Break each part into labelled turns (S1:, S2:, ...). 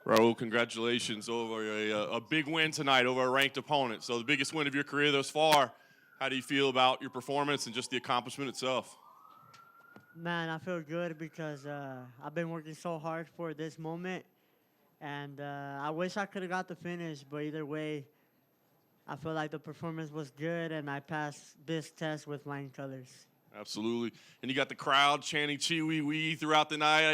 S1: Raul, congratulations over a big win tonight over a ranked opponent. So the biggest win of your career thus far. How do you feel about your performance and just the accomplishment itself?
S2: Man, I feel good because I've been working so hard for this moment, and I wish I could have got the finish, but either way, I feel like the performance was good, and I passed this test with flying colors.
S1: Absolutely. And you got the crowd chanting "Chi Wee Wee" throughout the night.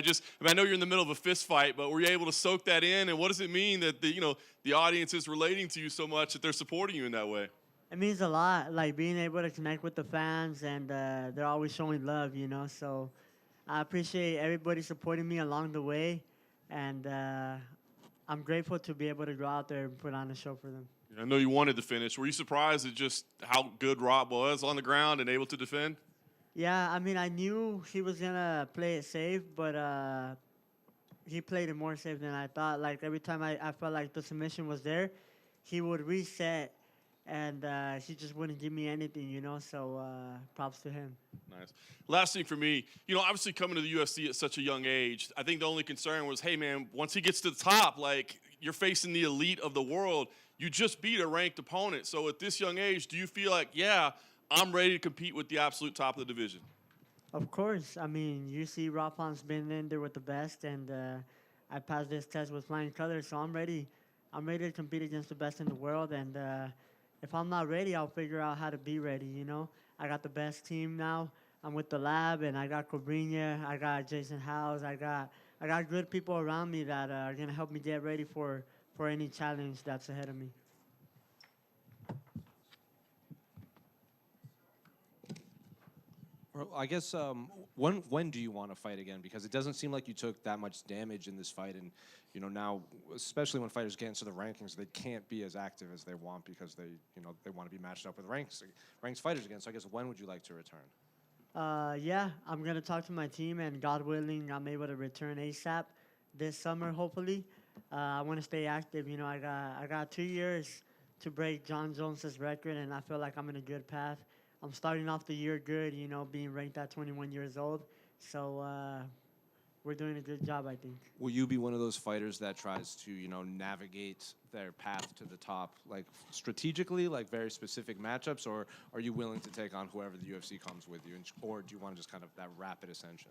S1: I know you're in the middle of a fist fight, but were you able to soak that in? And what does it mean that the audience is relating to you so much that they're supporting you in that way?
S2: It means a lot, like being able to connect with the fans, and they're always showing love, So I appreciate everybody supporting me along the way, and I'm grateful to be able to go out there and put on a show for them.
S1: I know you wanted the finish. Were you surprised at just how good Rob was on the ground and able to defend?
S2: Yeah, I mean, I knew he was gonna play it safe, but he played it more safe than I thought. Like every time I felt like the submission was there, he would reset, and he just wouldn't give me anything. So props to him.
S1: Nice. Last thing for me, obviously coming to the UFC at such a young age, I think the only concern was, hey man, once he gets to the top, like you're facing the elite of the world. You just beat a ranked opponent. So at this young age, do you feel like, yeah, I'm ready to compete with the absolute top of the division?
S2: Of course. I mean, you see, Rafan's been in there with the best, and I passed this test with flying colors, so I'm ready. I'm ready to compete against the best in the world, and if I'm not ready, I'll figure out how to be ready. I got the best team now. I'm with the lab, and I got Cobrinha, I got Jason House, I got good people around me that are gonna help me get ready for any challenge that's ahead of me.
S3: Well, I guess when do you want to fight again? Because it doesn't seem like you took that much damage in this fight, and now, especially when fighters get into the rankings, they can't be as active as they want because they want to be matched up with ranked fighters again. So I guess when would you like to return?
S2: Yeah, I'm gonna talk to my team, and God willing, I'm able to return ASAP this summer. Hopefully, I want to stay active. I got 2 years to break John Jones's record, and I feel like I'm in a good path. I'm starting off the year good. Being ranked at 21 years old. So we're doing a good job, I think.
S3: Will you be one of those fighters that tries to, navigate their path to the top, like strategically, like very specific matchups, or are you willing to take on whoever the UFC comes with you, or do you want to just kind of that rapid ascension?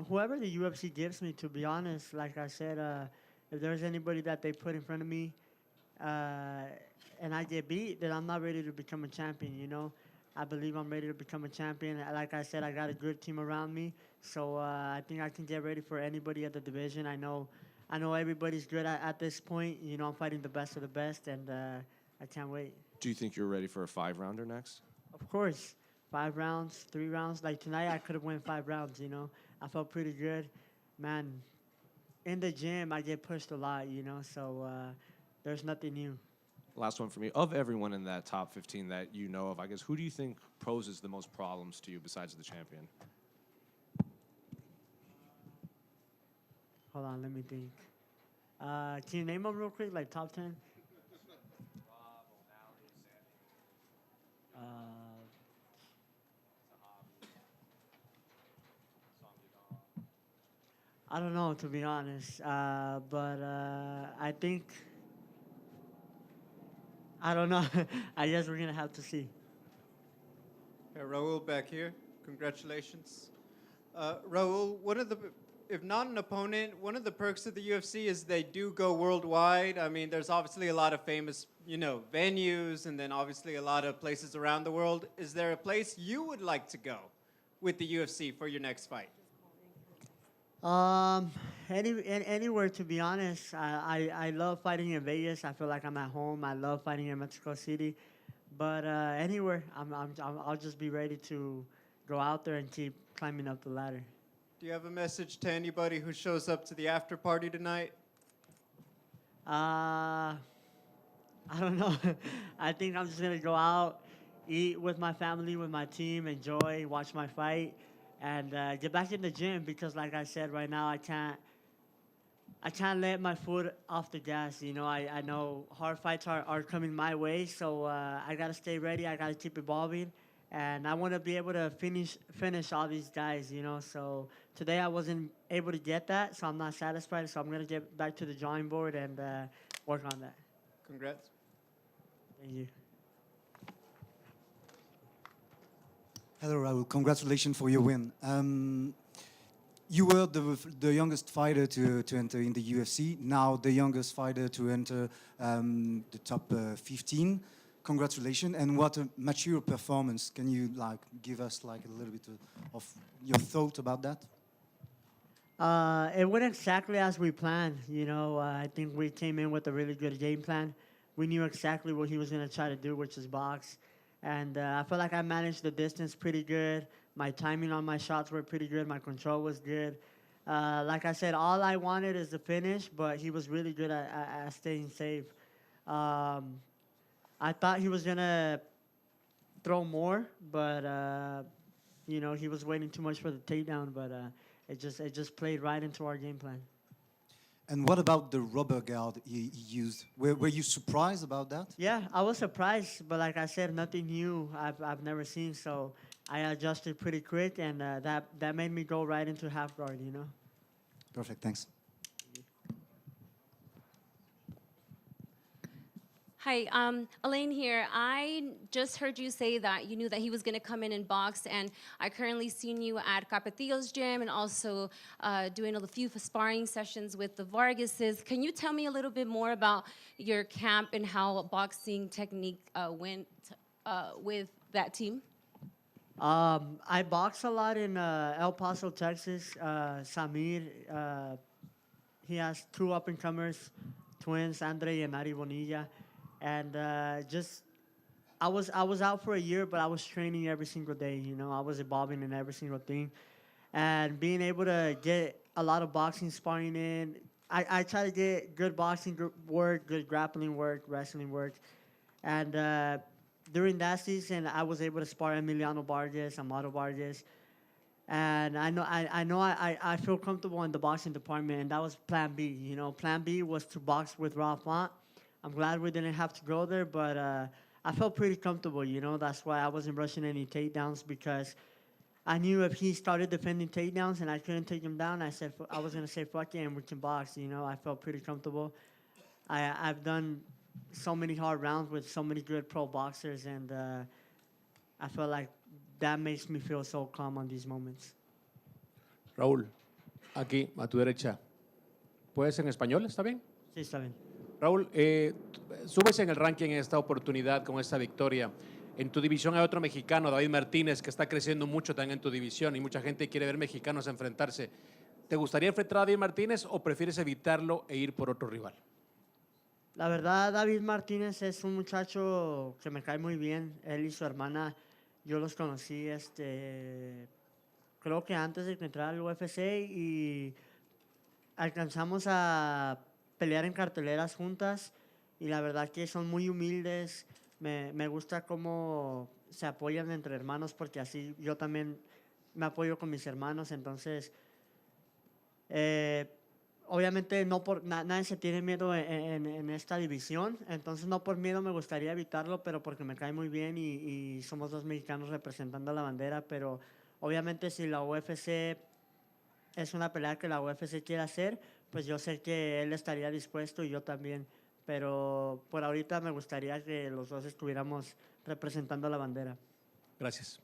S2: Whoever the UFC gives me, to be honest, like I said, if there's anybody that they put in front of me, uh, and I get beat, then I'm not ready to become a champion. I believe I'm ready to become a champion. Like I said, I got a good team around me, so I think I can get ready for anybody at the division. I know everybody's good at this point. I'm fighting the best of the best, and I can't wait.
S3: Do you think you're ready for a 5-rounder next?
S2: Of course, 5 rounds, 3 rounds. Like tonight, I could have won 5 rounds. I felt pretty good, man. In the gym, I get pushed a lot. So there's nothing new.
S3: Last one for me. Of everyone in that top 15 that you know of, I guess, who do you think poses the most problems to you besides the champion?
S2: Hold on, let me think. Can you name them real quick, like top 10? Uh, I don't know, to be honest. But I think, I don't know. I guess we're going to have to see.
S4: Yeah, Raul back here. Congratulations. Raul, if not an opponent, one of the perks of the UFC is they do go worldwide. I mean, there's obviously a lot of famous, venues, and then obviously a lot of places around the world. Is there a place you would like to go with the UFC for your next fight?
S2: Um, anywhere, to be honest. I love fighting in Vegas. I feel like I'm at home. I love fighting in Mexico City. But anywhere, I'll just be ready to go out there and keep climbing up the ladder.
S4: Do you have a message to anybody who shows up to the after party tonight?
S2: I don't know. I think I'm just gonna go out, eat with my family, with my team, enjoy, watch my fight, and get back in the gym because, like I said, right now I can't let my foot off the gas. I know hard fights are coming my way, so I gotta stay ready. I gotta keep evolving, and I want to be able to finish all these guys, you know. So today I wasn't able to get that, so I'm not satisfied. So I'm gonna get back to the drawing board and work on that.
S4: Congrats.
S2: Thank you.
S5: Hello, Raul. Congratulations for your win. You were the youngest fighter to enter in the UFC. Now the youngest fighter to enter the top 15. Congratulations, and what a mature performance. Can you give us a little bit of your thought about that?
S2: It went exactly as we planned. You know, I think we came in with a really good game plan. We knew exactly what he was going to try to do, which is box. And I feel like I managed the distance pretty good. My timing on my shots were pretty good. My control was good. Like I said, all I wanted is the finish, but he was really good at staying safe. I thought he was going to throw more, but, you know, he was waiting too much for the takedown, but it just played right into our game plan.
S5: And what about the rubber guard he used? Were you surprised about that?
S2: Yeah, I was surprised, but like I said, nothing new I've never seen. So I adjusted pretty quick, and that made me go right into half guard. You know.
S5: Perfect, thanks.
S6: Hi, Elaine here. I just heard you say that you knew that he was going to come in and box, and I currently seen you at Capetillo's gym and also doing a few sparring sessions with the Vargases. Can you tell me a little bit more about your camp and how boxing technique went with that team?
S2: I box a lot in El Paso, Texas. Samir, he has two up-and-comers, twins, Andre and Ari Bonilla. And I was out for a year, but I was training every single day. You know, I was evolving in every single thing, and being able to get a lot of boxing sparring in. I try to get good boxing work, good grappling work, wrestling work, and during that season, I was able to spar Emiliano Vargas, Amado Vargas, and I feel comfortable in the boxing department, and that was Plan B. You know, Plan B was to box with Raul. I'm glad we didn't have to go there, but I felt pretty comfortable, you know. That's why I wasn't rushing any takedowns, because I knew if he started defending takedowns and I couldn't take him down, I was going to say, fuck it, and we can box, you know. I felt pretty comfortable. I've done so many hard rounds with so many good pro boxers, and I feel like that makes me feel so calm on these moments.
S7: Raúl, aquí, a tu derecha. ¿Puedes en español? ¿Está bien?
S2: Sí, está bien.
S7: Raúl, subes en el ranking en esta oportunidad con esta victoria. En tu división hay otro mexicano, David Martínez, que está creciendo mucho también en tu división y mucha gente quiere ver mexicanos enfrentarse. ¿Te gustaría enfrentar a David Martínez o prefieres evitarlo e ir por otro rival?
S2: La verdad, David Martínez es un muchacho que me cae muy bien. Él y su hermana, yo los conocí, creo que antes de que entrara al UFC, y alcanzamos a pelear en carteleras juntas, y la verdad que son muy humildes. Me gusta cómo se apoyan entre hermanos, porque así yo también me apoyo con mis hermanos. Entonces, obviamente nadie se tiene miedo en esta división, entonces no por miedo me gustaría evitarlo, pero porque me cae muy bien y somos dos mexicanos representando a la bandera. Pero obviamente si la UFC es una pelea que la UFC quiere hacer, pues yo sé que él estaría dispuesto y yo también. Pero por ahorita me gustaría que los dos estuviéramos representando a la bandera.
S7: Gracias.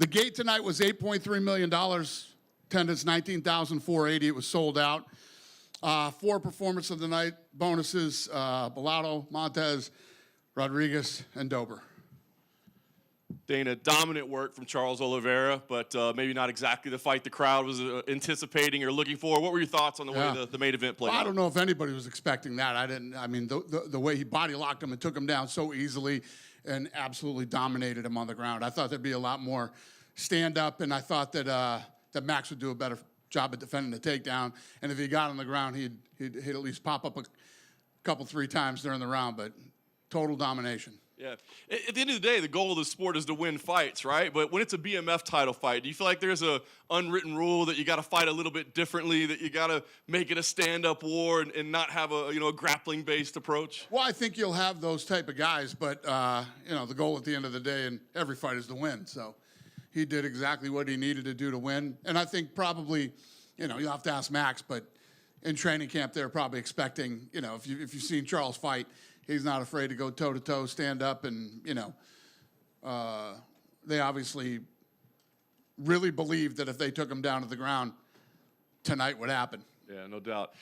S8: The gate tonight was $8.3 million. Attendance 19,480. It was sold out. 4 performance of the night bonuses: Bellato, Montez, Rodriguez, and Dober.
S1: Dana, dominant work from Charles Oliveira, but maybe not exactly the fight the crowd was anticipating or looking for. What were your thoughts on the way the main event played
S8: Well, I
S1: out?
S8: don't know if anybody was expecting that. I mean, the way he body locked him and took him down so easily and absolutely dominated him on the ground. I thought there'd be a lot more stand up, and I thought that Max would do a better job at defending the takedown. And if he got on the ground, he'd at least pop up a couple, 3 times during the round. But total domination.
S1: Yeah. At the end of the day, the goal of the sport is to win fights, right? But when it's a BMF title fight, do you feel like there's a unwritten rule that you got to fight a little bit differently, that you got to make it a stand-up war and not have a grappling-based approach?
S8: Well, I think you'll have those type of guys, but the goal at the end of the day in every fight is to win. So he did exactly what he needed to do to win. And I think probably, you'll have to ask Max, but in training camp they're probably expecting, if you've seen Charles fight, he's not afraid to go toe-to-toe, stand up, and, they obviously really believed that if they took him down to the ground, tonight would happen.
S1: Yeah, no doubt.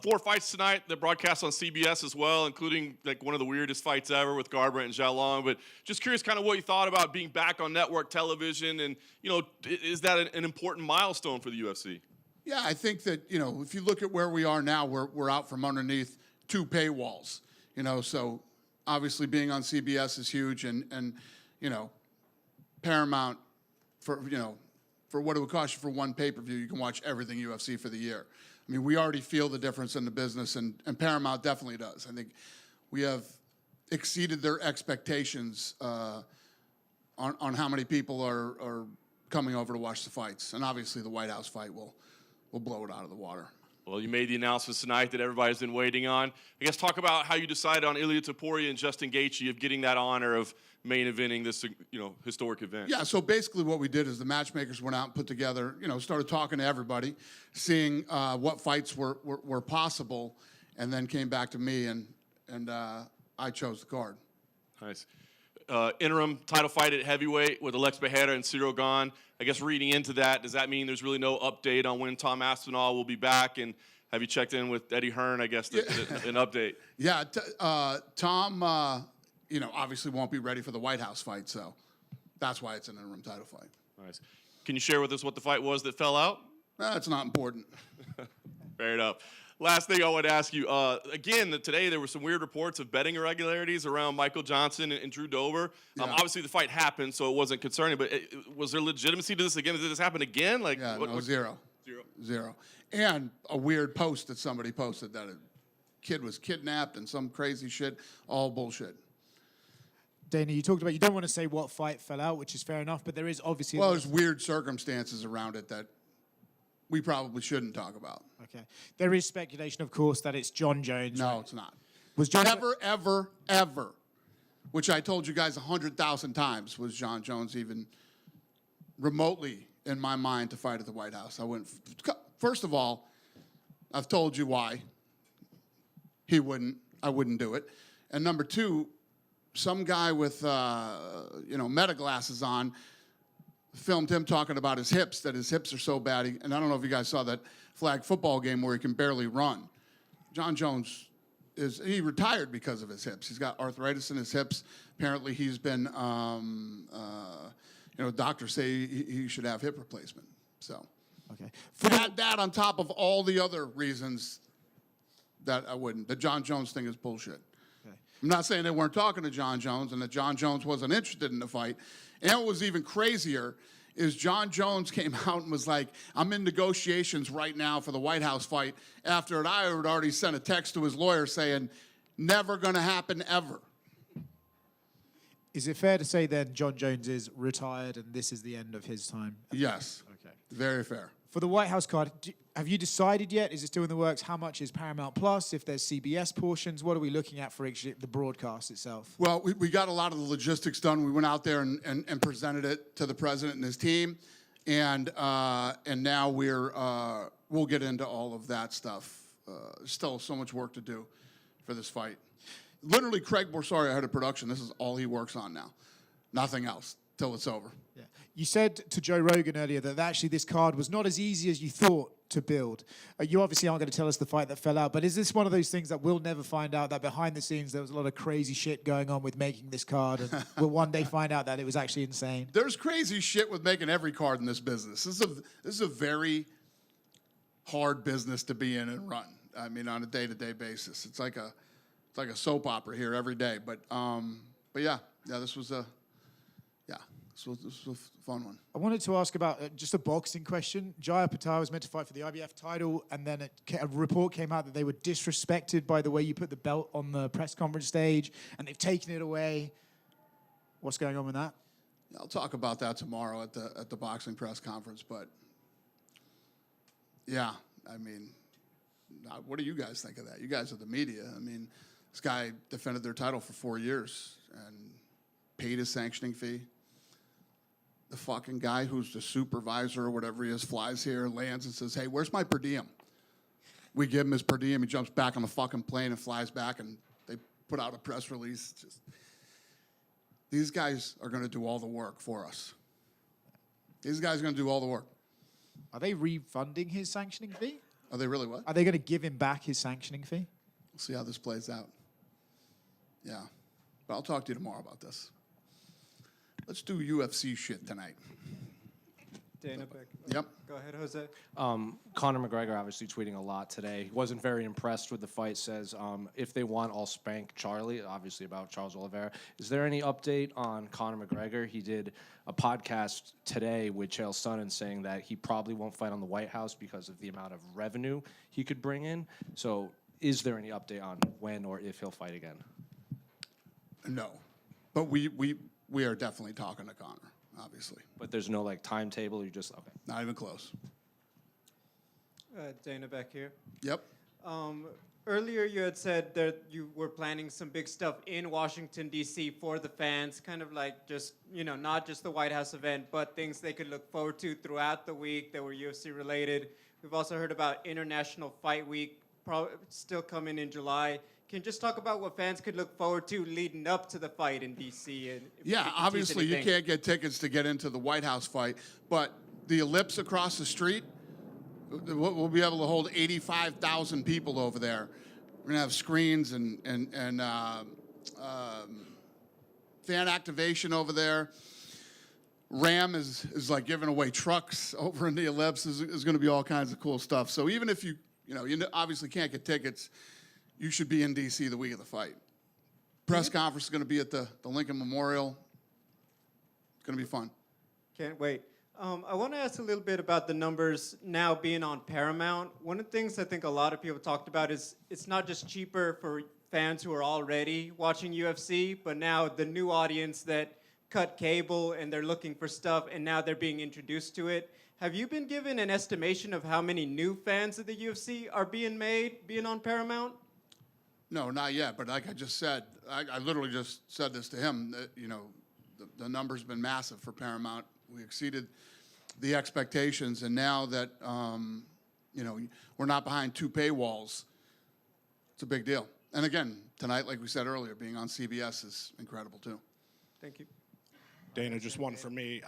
S1: 4 fights tonight that broadcast on CBS as well, including like one of the weirdest fights ever with Garbrandt and Jalon. But just curious kind of what you thought about being back on network television, and, is that an important milestone for the UFC?
S8: Yeah, I think that, if you look at where we are now, we're out from underneath 2 paywalls. So obviously being on CBS is huge, and Paramount for what it would cost you for one pay-per-view, you can watch everything UFC for the year. I mean, we already feel the difference in the business, and Paramount definitely does. I think we have exceeded their expectations on how many people are coming over to watch the fights, and obviously the White House fight will blow it out of the water.
S1: Well, you made the announcements tonight that everybody's been waiting on. I guess talk about how you decided on Ilia Topuria and Justin Gaethje of getting that honor of main eventing this, historic event.
S8: Yeah, so basically what we did is the matchmakers went out and put together, started talking to everybody, seeing what fights were possible, and then came back to me, and I chose the card.
S1: Nice. Interim title fight at heavyweight with Alex Bejeda and Cyril Gane. I guess reading into that, does that mean there's really no update on when Tom Aspinall will be back? And have you checked in with Eddie Hearn, I guess, an update?
S8: Yeah, Tom, obviously won't be ready for the White House fight, so that's why it's an interim title fight.
S1: Nice. Can you share with us what the fight was that fell out?
S8: That's not important.
S1: Fair enough. Last thing I want to ask you, again, today there were some weird reports of betting irregularities around Michael Johnson and Drew Dober.
S8: Yeah.
S1: Obviously, the fight happened, so it wasn't concerning, but was there legitimacy to this again? Did this happen again?
S8: Zero. And a weird post that somebody posted that a kid was kidnapped and some crazy shit, all bullshit.
S9: Dana, you talked about, you don't want to say what fight fell out, which is fair enough, but there is obviously...
S8: Well, there's weird circumstances around it that we probably shouldn't talk about.
S9: Okay. There is speculation, of course, that it's John Jones.
S8: No,
S9: right?
S8: it's not.
S9: Was John
S8: Ever, which I told you guys 100,000 times, was John Jones even remotely in my mind to fight at the White House. First of all, I've told you why I wouldn't do it. And number 2, some guy with, meta glasses on filmed him talking about his hips, that his hips are so bad. And I don't know if you guys saw that flag football game where he can barely run. John Jones he retired because of his hips. He's got arthritis in his hips. Apparently he's been, doctors say he should have hip replacement. So,
S9: okay.
S8: Add that on top of all the other reasons that I wouldn't. The John Jones thing is bullshit. Okay. I'm not saying they weren't talking to John Jones and that John Jones wasn't interested in the fight. And what was even crazier is John Jones came out and was like, I'm in negotiations right now for the White House fight, after I had already sent a text to his lawyer saying, never going to happen ever.
S9: Is it fair to say then John Jones is retired and this is the end of his time?
S8: Yes.
S9: Okay.
S8: Very fair.
S9: For the White House card, have you decided yet? Is it still in the works? How much is Paramount Plus? If there's CBS portions, what are we looking at for the broadcast itself?
S8: Well, we got a lot of the logistics done. We went out there and presented it to the president and his team, and now we'll get into all of that stuff. Still so much work to do for this fight. Literally, Craig Borsari, head of production, this is all he works on now. Nothing else. till it's over.
S9: Yeah. You said to Joe Rogan earlier that actually this card was not as easy as you thought to build. You obviously aren't going to tell us the fight that fell out, but is this one of those things that we'll never find out, that behind the scenes there was a lot of crazy shit going on with making this card, and we'll one day find out that it was actually insane?
S8: There's crazy shit with making every card in this business. This is a very hard business to be in and run. I mean, on a day-to-day basis, it's like a soap opera here every day. But yeah, this was a fun one.
S9: I wanted to ask about just a boxing question. Jaya Patel was meant to fight for the IBF title, and then a report came out that they were disrespected by the way you put the belt on the press conference stage, and they've taken it away. What's going on with that?
S8: I'll talk about that tomorrow at the boxing press conference. But yeah, I mean, what do you guys think of that? You guys are the media. I mean, this guy defended their title for 4 years and paid his sanctioning fee. The fucking guy who's the supervisor or whatever he is flies here, lands, and says, "Hey, where's my per diem?" We give him his per diem. He jumps back on the fucking plane and flies back, and they put out a press release. These guys are going to do all the work for us. These guys are going to do all the work.
S9: Are they refunding his sanctioning fee?
S8: Are they really what?
S9: Are they going to give him back his sanctioning fee?
S8: We'll see how this plays out. Yeah. But I'll talk to you tomorrow about this. Let's do UFC shit tonight.
S4: Dana Beck.
S8: Yep.
S4: Go ahead, Jose.
S3: Conor McGregor obviously tweeting a lot today. He wasn't very impressed with the fight. Says, if they want, I'll spank Charlie, obviously about Charles Oliveira. Is there any update on Conor McGregor? He did a podcast today with Chael Sonnen saying that he probably won't fight on the White House because of the amount of revenue he could bring in. So is there any update on when or if he'll fight again?
S8: No. But we are definitely talking to Conor, obviously.
S3: But there's no like timetable. You just okay.
S8: Not even close.
S4: Dana back here.
S8: Yep.
S4: Earlier you had said that you were planning some big stuff in Washington, D.C. for the fans, kind of like just, not just the White House event, but things they could look forward to throughout the week that were UFC related. We've also heard about International Fight Week, still coming in July. Can you just talk about what fans could look forward to leading up to the fight in D.C.? And
S8: Yeah, obviously you can't get tickets to get into the White House fight, but the Ellipse across the street, we'll be able to hold 85,000 people over there. We're gonna have screens and fan activation over there. Ram is like giving away trucks over in the Ellipse. Is going to be all kinds of cool stuff. So even if you obviously can't get tickets, you should be in D.C. the week of the fight. Press conference is going to be at the Lincoln Memorial. It's going to be fun.
S4: Can't wait. I want to ask a little bit about the numbers now being on Paramount. One of the things I think a lot of people talked about is it's not just cheaper for fans who are already watching UFC, but now the new audience that cut cable and they're looking for stuff and now they're being introduced to it. Have you been given an estimation of how many new fans of the UFC are being on Paramount?
S8: No, not yet. But like I just said, I literally just said this to him, that, the number's been massive for Paramount. We exceeded the expectations. And now that, we're not behind two paywalls, it's a big deal. And again, tonight, like we said earlier, being on CBS is incredible too.
S4: Thank you.
S10: Dana, just one for me.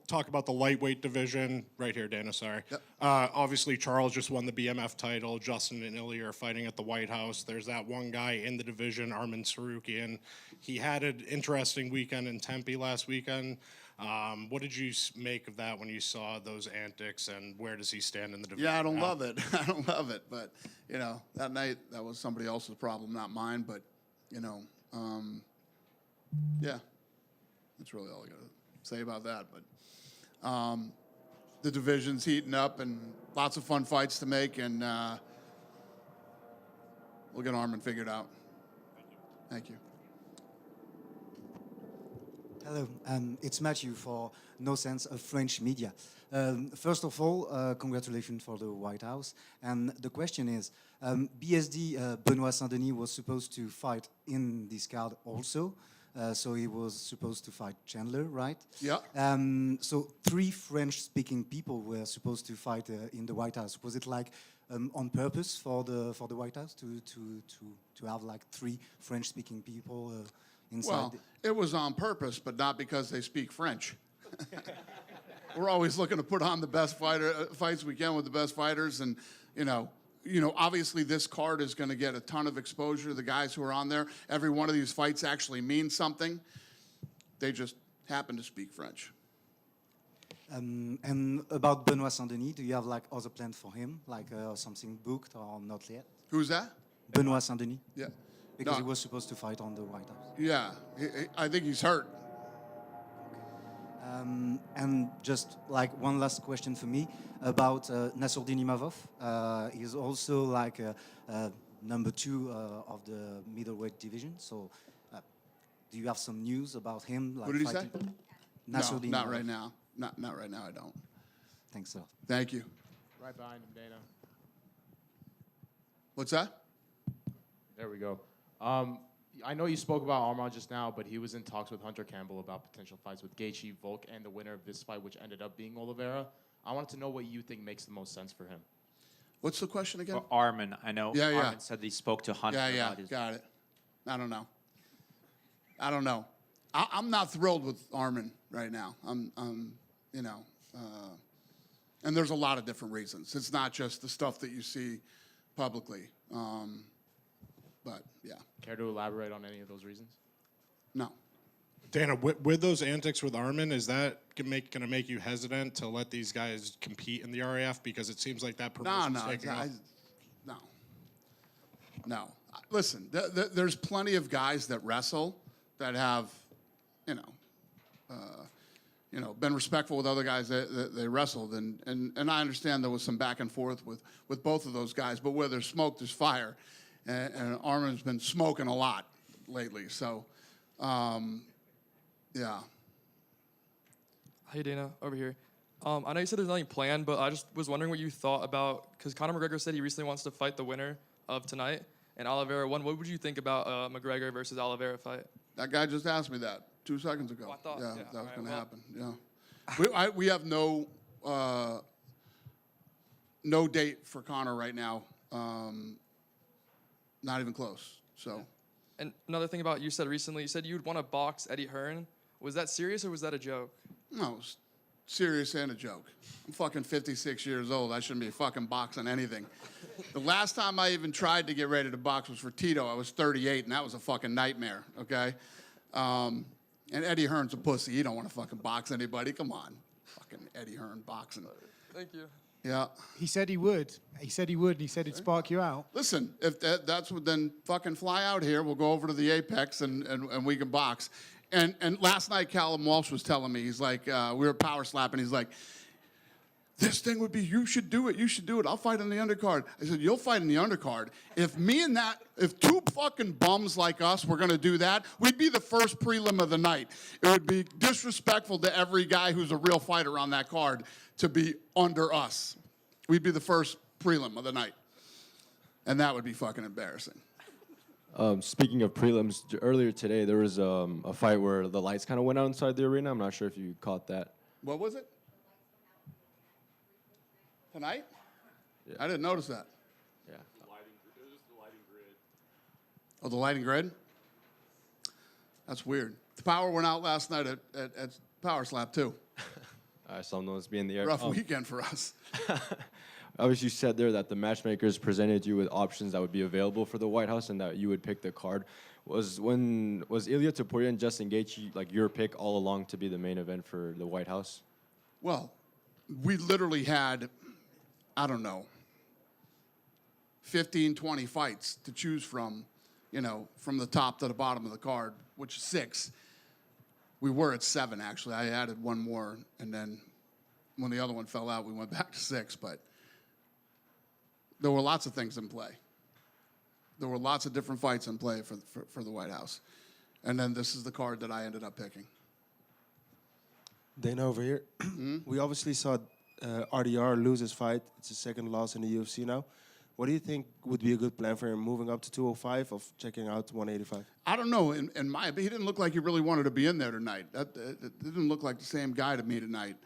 S10: Talk about the lightweight division. Right here, Dana, sorry.
S8: Yep.
S10: Obviously, Charles just won the BMF title. Justin and Ilya are fighting at the White House. There's that one guy in the division, Arman Sarukian. He had an interesting weekend in Tempe last weekend. What did you make of that when you saw those antics, and where does he stand in the division?
S8: Yeah, I don't love it. I don't love it. But, that night, that was somebody else's problem, not mine. But, yeah. That's really all I got to say about that. But the division's heating up and lots of fun fights to make, and we'll get Arman figured out. Thank you.
S5: Hello, it's Matthew for No Sense of French Media. First of all, congratulations for the White House. And the question is, BSD Benoit Saint-Denis was supposed to fight in this card also. So he was supposed to fight Chandler, right?
S8: Yeah.
S5: So 3 French-speaking people were supposed to fight in the White House. Was it like on purpose for the White House to have like 3 French-speaking people inside.
S8: Well, it was on purpose, but not because they speak French. We're always looking to put on the best fights we can with the best fighters, and obviously this card is going to get a ton of exposure to the guys who are on there. Every one of these fights actually means something. They just happen to speak French.
S5: And about Benoit Saint-Denis, do you have like other plans for him, like something booked or not yet?
S8: Who's that?
S5: Benoit Saint-Denis,
S8: Yeah.
S5: because
S8: No.
S5: he was supposed to fight on the White House.
S8: Yeah, I think he's hurt.
S5: And just like one last question for me about Nassourdine Imavov. He's also like number 2 of the middleweight division. So, do you have some news about him? Like
S8: What did he say?
S5: fighting?
S8: No,
S5: Nassourdine
S8: not
S5: Imavov.
S8: right now. Not right now. I don't.
S5: Thanks a lot.
S8: Thank you.
S11: Right behind him, Dana.
S8: What's that?
S11: There we go. I know you spoke about Armand just now, but he was in talks with Hunter Campbell about potential fights with Gaethje, Volk, and the winner of this fight, which ended up being Oliveira. I wanted to know what you think makes the most sense for him.
S8: What's the question again?
S12: For Armin, I know
S8: Yeah, yeah.
S12: Armin said he spoke to Hunter
S8: Yeah,
S12: about his...
S8: got it. I don't know. I'm not thrilled with Armin right now. And there's a lot of different reasons. It's not just the stuff that you see publicly. But yeah,
S11: Care to elaborate on any of those reasons?
S8: no.
S10: Dana, with those antics with Armin, is that going to make you hesitant to let these guys compete in the RAF? Because it seems like that promotion's taking off.
S8: No. Listen, there's plenty of guys that wrestle that have, been respectful with other guys that they wrestled, and I understand there was some back and forth with both of those guys, but where there's smoke, there's fire, and Armin's been smoking a lot lately, so, yeah.
S13: Hey, Dana, over here. I know you said there's nothing planned, but I just was wondering what you thought about, because Conor McGregor said he recently wants to fight the winner of tonight, and Oliveira won. What would you think about McGregor versus Oliveira fight?
S8: That guy just asked me that 2 seconds ago.
S13: Oh, I thought-
S8: yeah,
S13: yeah,
S8: that was
S13: alright,
S8: going to
S13: well-
S8: happen. Yeah, we have no date for Conor right now. Not even close. So,
S13: And another thing about you said recently, you said you'd want to box Eddie Hearn. Was that serious or was that a joke?
S8: no, it's serious and a joke. I'm fucking 56 years old. I shouldn't be fucking boxing anything. The last time I even tried to get ready to box was for Tito. I was 38, and that was a fucking nightmare. Okay. And Eddie Hearn's a pussy. He don't want to fucking box anybody. Come on. Fucking Eddie Hearn boxing.
S13: Thank you.
S8: Yeah.
S9: He said he would. He said he would, and he said he'd spark you out.
S8: Listen, if that's what, then fucking fly out here. We'll go over to the Apex and we can box. And last night, Callum Walsh was telling me, he's like, we were power slapping. He's like, this thing would be, you should do it. You should do it. I'll fight in the undercard. I said, you'll fight in the undercard. If two fucking bums like us were going to do that, we'd be the first prelim of the night. It would be disrespectful to every guy who's a real fighter on that card to be under us. We'd be the first prelim of the night. And that would be fucking embarrassing.
S14: Speaking of prelims, earlier today there was a fight where the lights kind of went out inside the arena. I'm not sure if you caught that.
S8: What was it? Tonight?
S14: Yeah.
S8: I didn't notice that.
S14: Yeah.
S8: Oh, the lighting grid? That's weird. The power went out last night at Power Slap, too.
S14: I saw those be in the air.
S8: Rough weekend for us.
S14: Obviously, you said there that the matchmakers presented you with options that would be available for the White House and that you would pick the card. Was Ilia Topuria and Justin Gaethje like your pick all along to be the main event for the White House?
S8: Well, we literally had, I don't know, 15, 20 fights to choose from, from the top to the bottom of the card, which is 6. We were at 7, actually. I added one more, and then when the other one fell out, we went back to 6, but there were lots of things in play. There were lots of different fights in play for the White House. And then this is the card that I ended up picking.
S15: Dana over here. We obviously saw RDR lose his fight. It's his second loss in the UFC now. What do you think would be a good plan for him, moving up to 205 or checking out 185?
S8: I don't know. In my opinion, he didn't look like he really wanted to be in there tonight. It didn't look like the same guy to me tonight.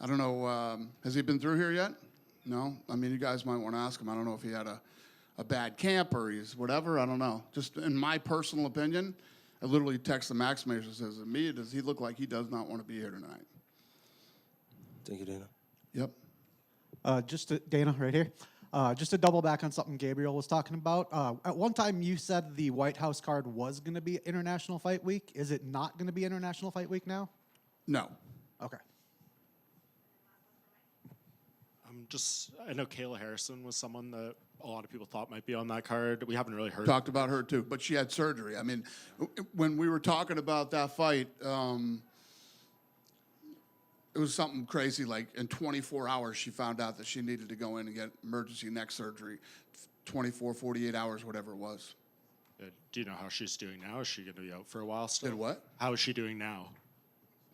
S8: I don't know. Has he been through here yet? No? I mean, you guys might want to ask him. I don't know if he had a bad camp or he's whatever. I don't know. Just in my personal opinion, I literally text the matchmaker and says, "Mia, does he look like he does not want to be here tonight?"
S15: Thank you, Dana.
S8: Yep.
S16: Dana, right here. Just to double back on something Gabriel was talking about. At one time, you said the White House card was going to be International Fight Week. Is it not going to be International Fight Week now?
S8: No.
S16: Okay.
S17: I know Kayla Harrison was someone that a lot of people thought might be on that card. We haven't really heard.
S8: Talked about her too, but she had surgery. I mean, when we were talking about that fight, it was something crazy. Like in 24 hours, she found out that she needed to go in and get emergency neck surgery. 24, 48 hours, whatever it was.
S17: Do you know how she's doing now? Is she going to be out for a while still?
S8: Did what?
S17: How is she doing now?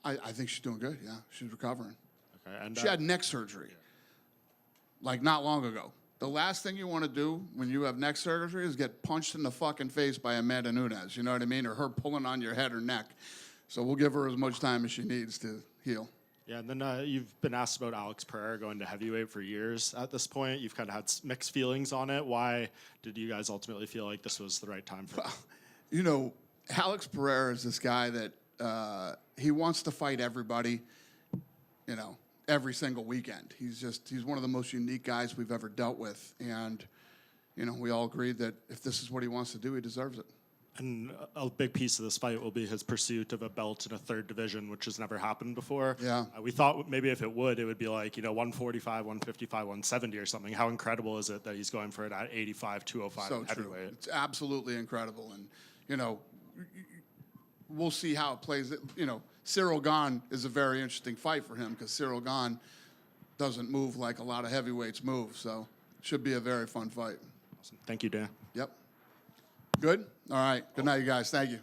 S8: I think she's doing good. Yeah, she's recovering.
S17: Okay, and
S8: She had neck surgery, like not long ago. The last thing you want to do when you have neck surgery is get punched in the fucking face by Amanda Nunes. You know what I mean? Or her pulling on your head or neck. So we'll give her as much time as she needs to heal.
S17: Yeah, and then you've been asked about Alex Pereira going to heavyweight for years. At this point, you've kind of had mixed feelings on it. Why did you guys ultimately feel like this was the right time for him?
S8: You know, Alex Pereira is this guy that he wants to fight everybody, you know, every single weekend. He's one of the most unique guys we've ever dealt with. And, you know, we all agreed that if this is what he wants to do, he deserves it.
S17: And a big piece of this fight will be his pursuit of a belt in a third division, which has never happened before.
S8: Yeah.
S17: We thought maybe if it would be like, 145, 155, 170 or something. How incredible is it that he's going for it at 85, 205
S8: So
S17: heavyweight?
S8: true. It's absolutely incredible. And, you know, we'll see how it plays. You know, Cyril Gane is a very interesting fight for him because Cyril Gane doesn't move like a lot of heavyweights move. So it should be a very fun fight.
S17: Awesome. Thank you, Dan.
S8: Yep. Good? All right. Good night, you guys. Thank you.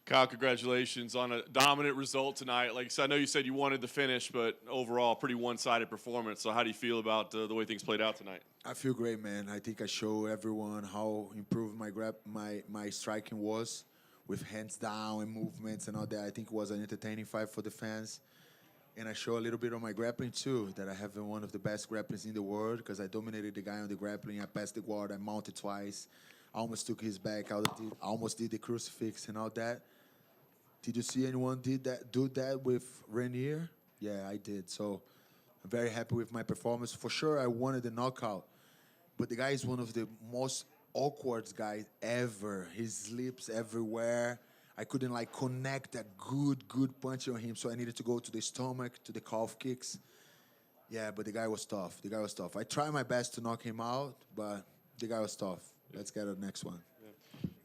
S1: Kyle, congratulations on a dominant result tonight. Like I said, I know you said you wanted the finish, but overall, pretty one-sided performance. So how do you feel about the way things played out tonight?
S18: I feel great, man. I think I show everyone how improved my striking was with hands down and movements and all that. I think it was an entertaining fight for the fans. And I show a little bit of my grappling too, that I have one of the best grapplings in the world because I dominated the guy on the grappling. I passed the guard, I mounted twice. I almost took his back. I almost did the crucifix and all that. Did you see anyone do that with Rainier? Yeah, I did. So I'm very happy with my performance. For sure, I wanted the knockout. But the guy is one of the most awkward guys ever. He slips everywhere. I couldn't connect that good punch on him, so I needed to go to the stomach, to the calf kicks. Yeah, but the guy was tough. I tried my best to knock him out, but the guy was tough. Let's get the next one.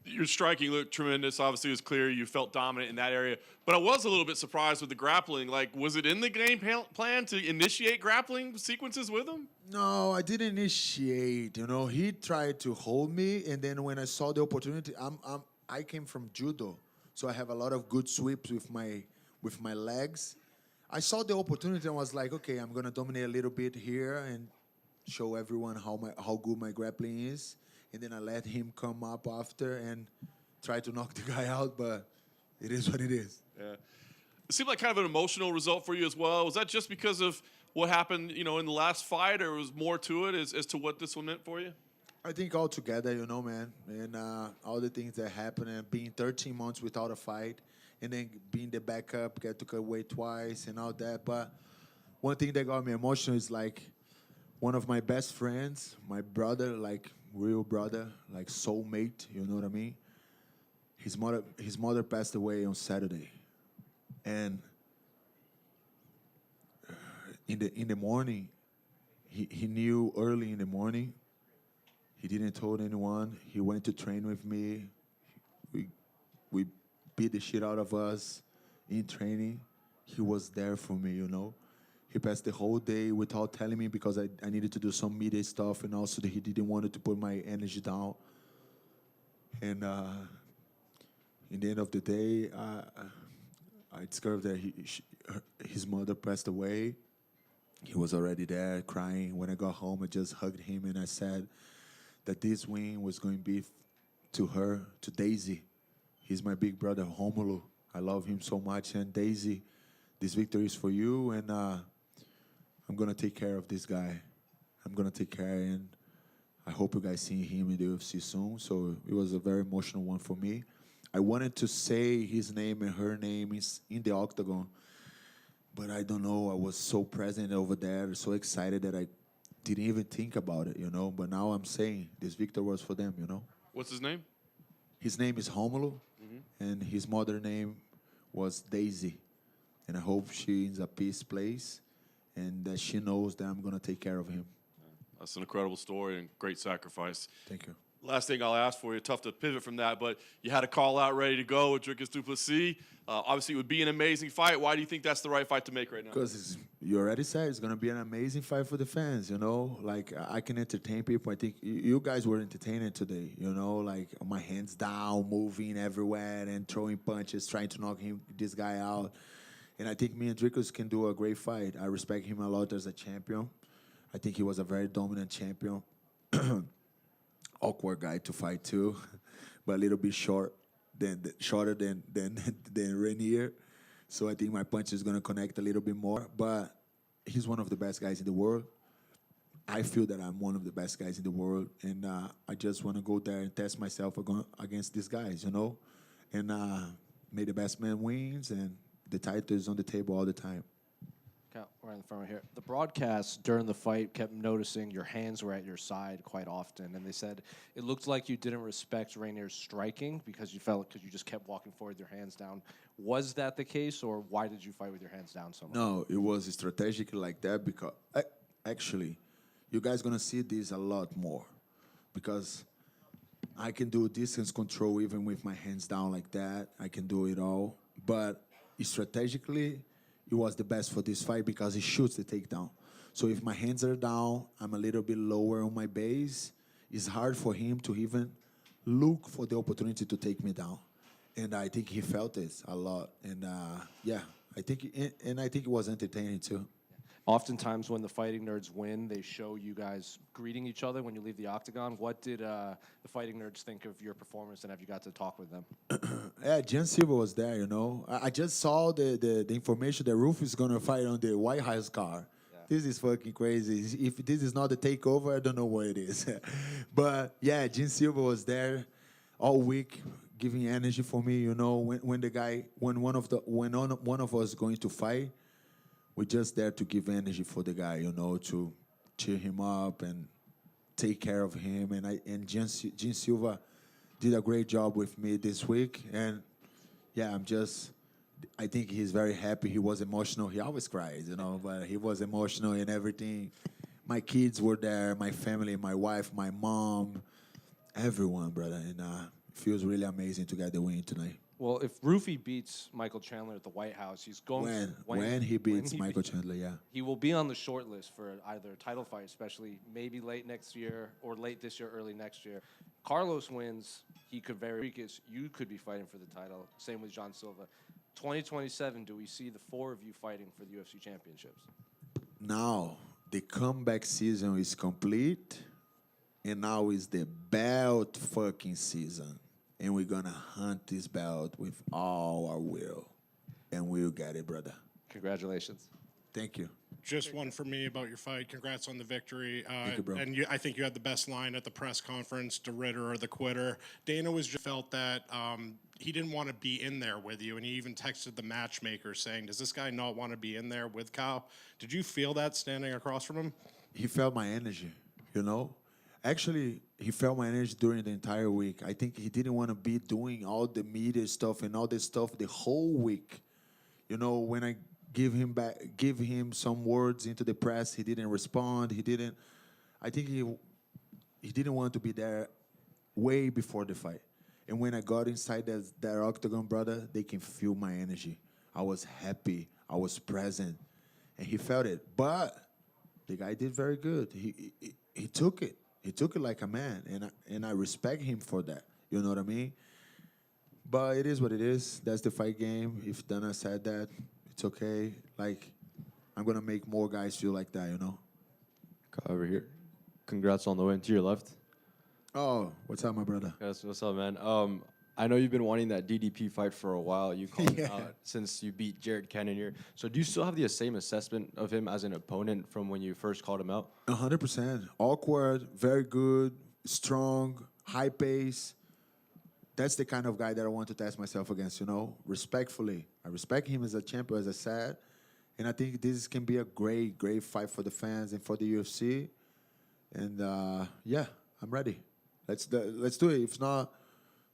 S1: Your striking looked tremendous. Obviously, it was clear you felt dominant in that area. But I was a little bit surprised with the grappling. Was it in the game plan to initiate grappling sequences with him?
S18: No, I didn't initiate. He tried to hold me, and then when I saw the opportunity, I came from judo, so I have a lot of good sweeps with my legs. I saw the opportunity and was like, okay, I'm gonna dominate a little bit here and show everyone how good my grappling is. And then I let him come up after and try to knock the guy out, but it is what it is.
S1: Yeah. It seemed like kind of an emotional result for you as well. Was that just because of what happened, in the last fight, or was more to it as to what this one meant for you?
S18: I think all together, man, and all the things that happened, and being 13 months without a fight, and then being the backup, get to cut weight twice and all that. But one thing that got me emotional is one of my best friends, my brother, real brother, soulmate, you know what I mean? His mother passed away on Saturday. And in the morning, he knew early in the morning. He didn't told anyone. He went to train with me. We beat the shit out of us in training. He was there for me, He passed the whole day without telling me because I needed to do some media stuff, and also he didn't want to put my energy down. And in the end of the day, I discovered that his mother passed away. He was already there crying. When I got home, I just hugged him and I said that this win was going to be to her, to Daisy. He's my big brother, Romulo. I love him so much. And Daisy, this victory is for you, and I'm going to take care of this guy. I'm going to take care, and I hope you guys see him in the UFC soon. So it was a very emotional one for me. I wanted to say his name and her name is in the octagon, but I don't know. I was so present over there, so excited that I didn't even think about it, But now I'm saying this victory was for them,
S1: What's his name?
S18: His name is Romulo, and his mother name was Daisy. And I hope she's in a peace place and that she knows that I'm going to take care of him.
S1: That's an incredible story and great sacrifice.
S18: Thank you.
S1: Last thing I'll ask for you, tough to pivot from that, but you had a call out ready to go with Dricus du Plessis. Obviously, it would be an amazing fight. Why do you think that's the right fight to make right now?
S18: Because you already said it's going to be an amazing fight for the fans, I can entertain people. I think you guys were entertaining today, my hands down, moving everywhere and throwing punches, trying to knock this guy out. And I think me and Dricus can do a great fight. I respect him a lot as a champion. I think he was a very dominant champion. Awkward guy to fight too, but a little bit shorter than Rainier. So I think my punch is gonna connect a little bit more. But he's one of the best guys in the world. I feel that I'm one of the best guys in the world, and I just want to go there and test myself against these guys, And may the best man wins, and the title is on the table all the time.
S3: Right in the front right here. The broadcast during the fight kept noticing your hands were at your side quite often, and they said it looked like you didn't respect Rainier's striking because you just kept walking forward with your hands down. Was that the case, or why did you fight with your hands down so much?
S18: No, it was strategically like that because actually, you guys gonna see this a lot more because I can do distance control even with my hands down like that. I can do it all, but strategically, it was the best for this fight because he shoots the takedown. So if my hands are down, I'm a little bit lower on my base. It's hard for him to even look for the opportunity to take me down. and I think he felt it a lot. And yeah, I think it was entertaining too.
S3: Oftentimes, when the fighting nerds win, they show you guys greeting each other when you leave the octagon. What did the fighting nerds think of your performance, and have you got to talk with them?
S18: Yeah, Jan Silva was there. You know, I just saw the information that Roof is gonna fight on the White House car. This is fucking crazy. If this is not the takeover, I don't know what it is. But yeah, Jan Silva was there all week, giving energy for me. You know, when one of us going to fight, we're just there to give energy for the guy. You know, to cheer him up and take care of him. And Jan Silva did a great job with me this week. And yeah, I think he's very happy. He was emotional. He always cries, you know, but he was emotional and everything. My kids were there, my family, my wife, my mom, everyone, brother. And it feels really amazing to get the win tonight.
S3: Well, if Roofy beats Michael Chandler at the White House, he's going
S18: when he beats Michael Chandler, yeah.
S3: He will be on the short list for either a title fight, especially maybe late next year or late this year, early next year. Carlos wins, you could be fighting for the title. Same with John Silva. 2027, do we see the four of you fighting for the UFC championships?
S18: Now, the comeback season is complete, and now is the belt fucking season. And we're going to hunt this belt with all our will. And we'll get it, brother.
S3: Congratulations.
S18: Thank you.
S10: Just one for me about your fight. Congrats on the victory.
S18: Thank you, bro.
S10: And I think you had the best line at the press conference, the Ritter or the quitter. Dana was just felt that he didn't want to be in there with you, and he even texted the matchmaker saying, does this guy not want to be in there with Kyle? Did you feel that standing across from him?
S18: He felt my energy, you know? Actually, he felt my energy during the entire week. I think he didn't want to be doing all the media stuff and all this stuff the whole week. You know, when I give him some words into the press, he didn't respond. I think he didn't want to be there way before the fight. And when I got inside that octagon, brother, they can feel my energy. I was happy. I was present. And he felt it. But the guy did very good. He took it. He took it like a man. And I respect him for that. You know what I mean? But it is what it is. That's the fight game. If Dana said that, it's okay. Like, I'm going to make more guys feel like that, you know?
S14: Over here. Congrats on the win. To your left.
S18: Oh, what's up, my brother?
S14: Yes, what's up, man? I know you've been wanting that DDP fight for a while. You called him out since you beat Jared Cannonier. So do you still have the same assessment of him as an opponent from when you first called him out?
S18: 100%. Awkward, very good, strong, high pace. That's the kind of guy that I want to test myself against, you know, respectfully. I respect him as a champion, as I said. And I think this can be a great, great fight for the fans and for the UFC. And, yeah, I'm ready. Let's do it. If not,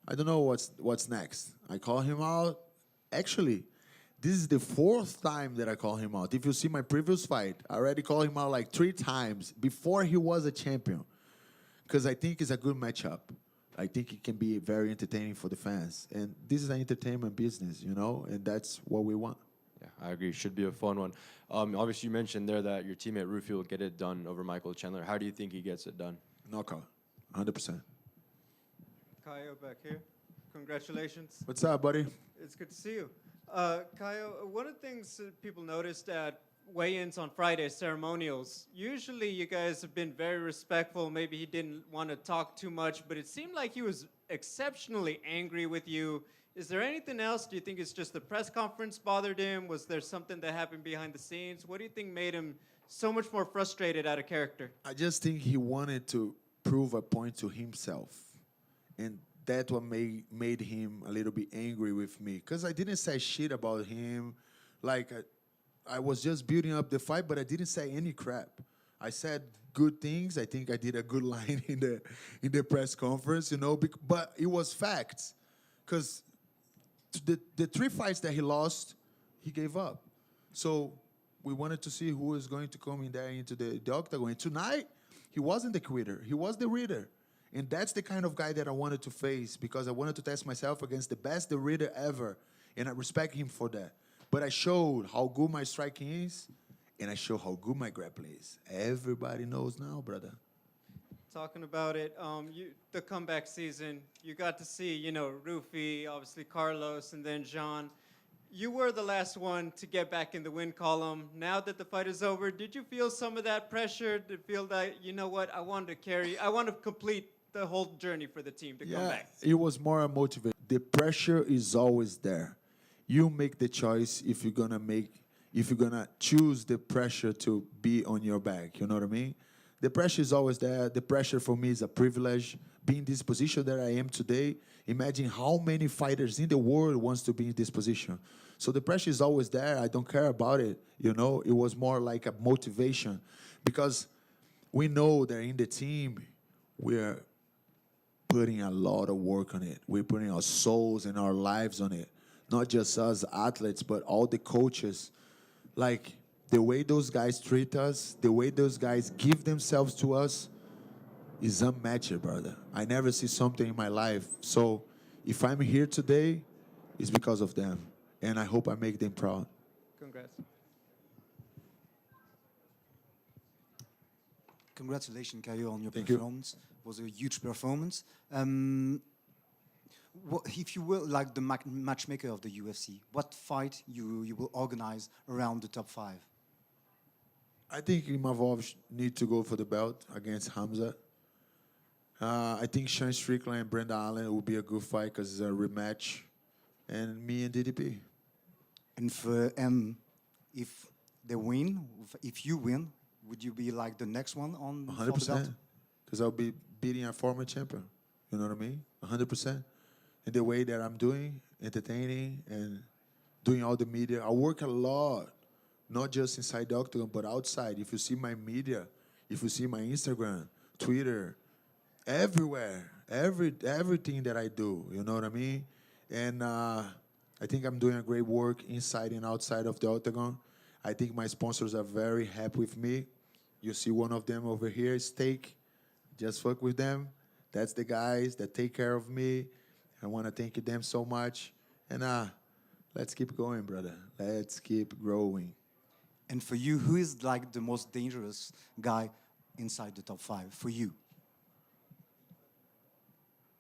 S18: I don't know what's next. I call him out. Actually, this is the 4th time that I call him out. If you see my previous fight, I already called him out like 3 times before he was a champion. Because I think it's a good matchup. I think it can be very entertaining for the fans. And this is an entertainment business, you know, and that's what we want.
S14: Yeah, I agree. Should be a fun one. Obviously, you mentioned there that your teammate Rufy will get it done over Michael Chandler. How do you think he gets it done?
S18: Knockout, 100%.
S4: Caio back here. Congratulations.
S18: What's up, buddy?
S4: It's good to see you. Caio, one of the things that people noticed at weigh-ins on Friday, ceremonials, usually you guys have been very respectful. Maybe he didn't want to talk too much, but it seemed like he was exceptionally angry with you. Is there anything else? Do you think it's just the press conference bothered him? Was there something that happened behind the scenes? What do you think made him so much more frustrated out of character?
S18: I just think he wanted to prove a point to himself. And that's what made him a little bit angry with me. Because I didn't say shit about him. Like, I was just building up the fight, but I didn't say any crap. I said good things. I think I did a good line in the press conference, you know. But it was facts. Because the 3 fights that he lost, he gave up. So we wanted to see who was going to come in there into the octagon. And tonight, he wasn't the quitter. He was the reader. And that's the kind of guy that I wanted to face because I wanted to test myself against the best the reader ever. And I respect him for that. But I showed how good my striking is, and I showed how good my grappling is. Everybody knows now, brother.
S4: talking about it. The comeback season, you got to see, Rufi, obviously Carlos, and then Jean. You were the last one to get back in the win column. Now that the fight is over, did you feel some of that pressure? Did you feel that, you know what, I want to complete the whole journey for the team to come back?
S18: It was more motivated. The pressure is always there. You make the choice if you're gonna choose the pressure to be on your back. You know what I mean? The pressure is always there. The pressure for me is a privilege. Being in this position that I am today, imagine how many fighters in the world wants to be in this position. So the pressure is always there. I don't care about it. You know, it was more like a motivation because we know that in the team, we're putting a lot of work on it. We're putting our souls and our lives on it. Not just us athletes, but all the coaches. Like, the way those guys treat us, the way those guys give themselves to us is unmatched, brother. I never see something in my life. So if I'm here today, it's because of them. And I hope I make them proud.
S4: Congrats.
S5: Congratulations, Caio, on your
S18: Thank you.
S5: performance. It was a huge performance. If you were like the matchmaker of the UFC, what fight you will organize around the top 5?
S18: I think Imavov need to go for the belt against Hamza. I think Sean Strickland and Brenda Allen will be a good fight because it's a rematch. And me and DDP.
S5: And if they win, if you win, would you be like the next one on
S18: 100%. Because I'll be beating a former champion. You know what I mean? 100%. In the way that I'm doing, entertaining and doing all the media. I work a lot, not just inside the octagon, but outside. If you see my media, if you see my Instagram, Twitter, everywhere, everything that I do, you know what I mean? And I think I'm doing a great work inside and outside of the octagon. I think my sponsors are very happy with me. You see one of them over here, Steak. Just fuck with them. That's the guys that take care of me. I want to thank them so much. And let's keep going, brother. Let's keep growing.
S5: And for you, who is like the most dangerous guy inside the top 5 for you?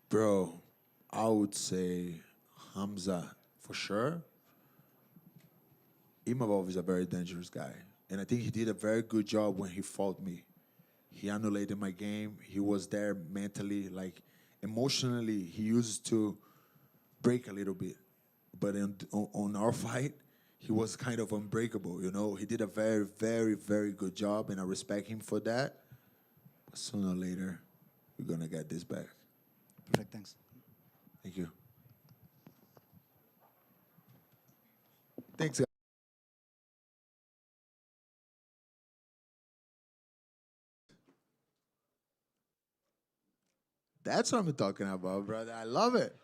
S18: Bro, I would say Hamza for sure. Imavov is a very dangerous guy. And I think he did a very good job when he fought me. He annihilated my game. He was there mentally, like emotionally. He used to break a little bit. But on our fight, he was kind of unbreakable, you know. He did a very, very, very good job, and I respect him for that. But sooner or later, we're going to get this back.
S5: Perfect, thanks.
S18: Thank you. Thanks, guys. That's what I'm talking about, brother. I love it.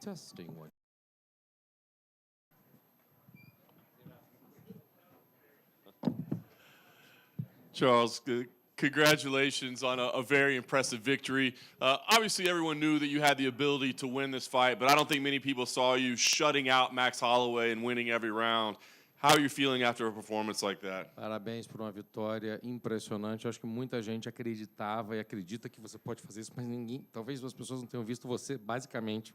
S11: Testing one.
S1: Charles, congratulations on a very impressive victory. Obviously, everyone knew that you had the ability to win this fight, but I don't think many people saw you shutting out Max Holloway and winning every round. How are you feeling after a performance like that?
S19: Parabéns por uma vitória impressionante. Eu acho que muita gente acreditava e acredita que você pode fazer isso, mas ninguém, talvez as pessoas não tenham visto você basicamente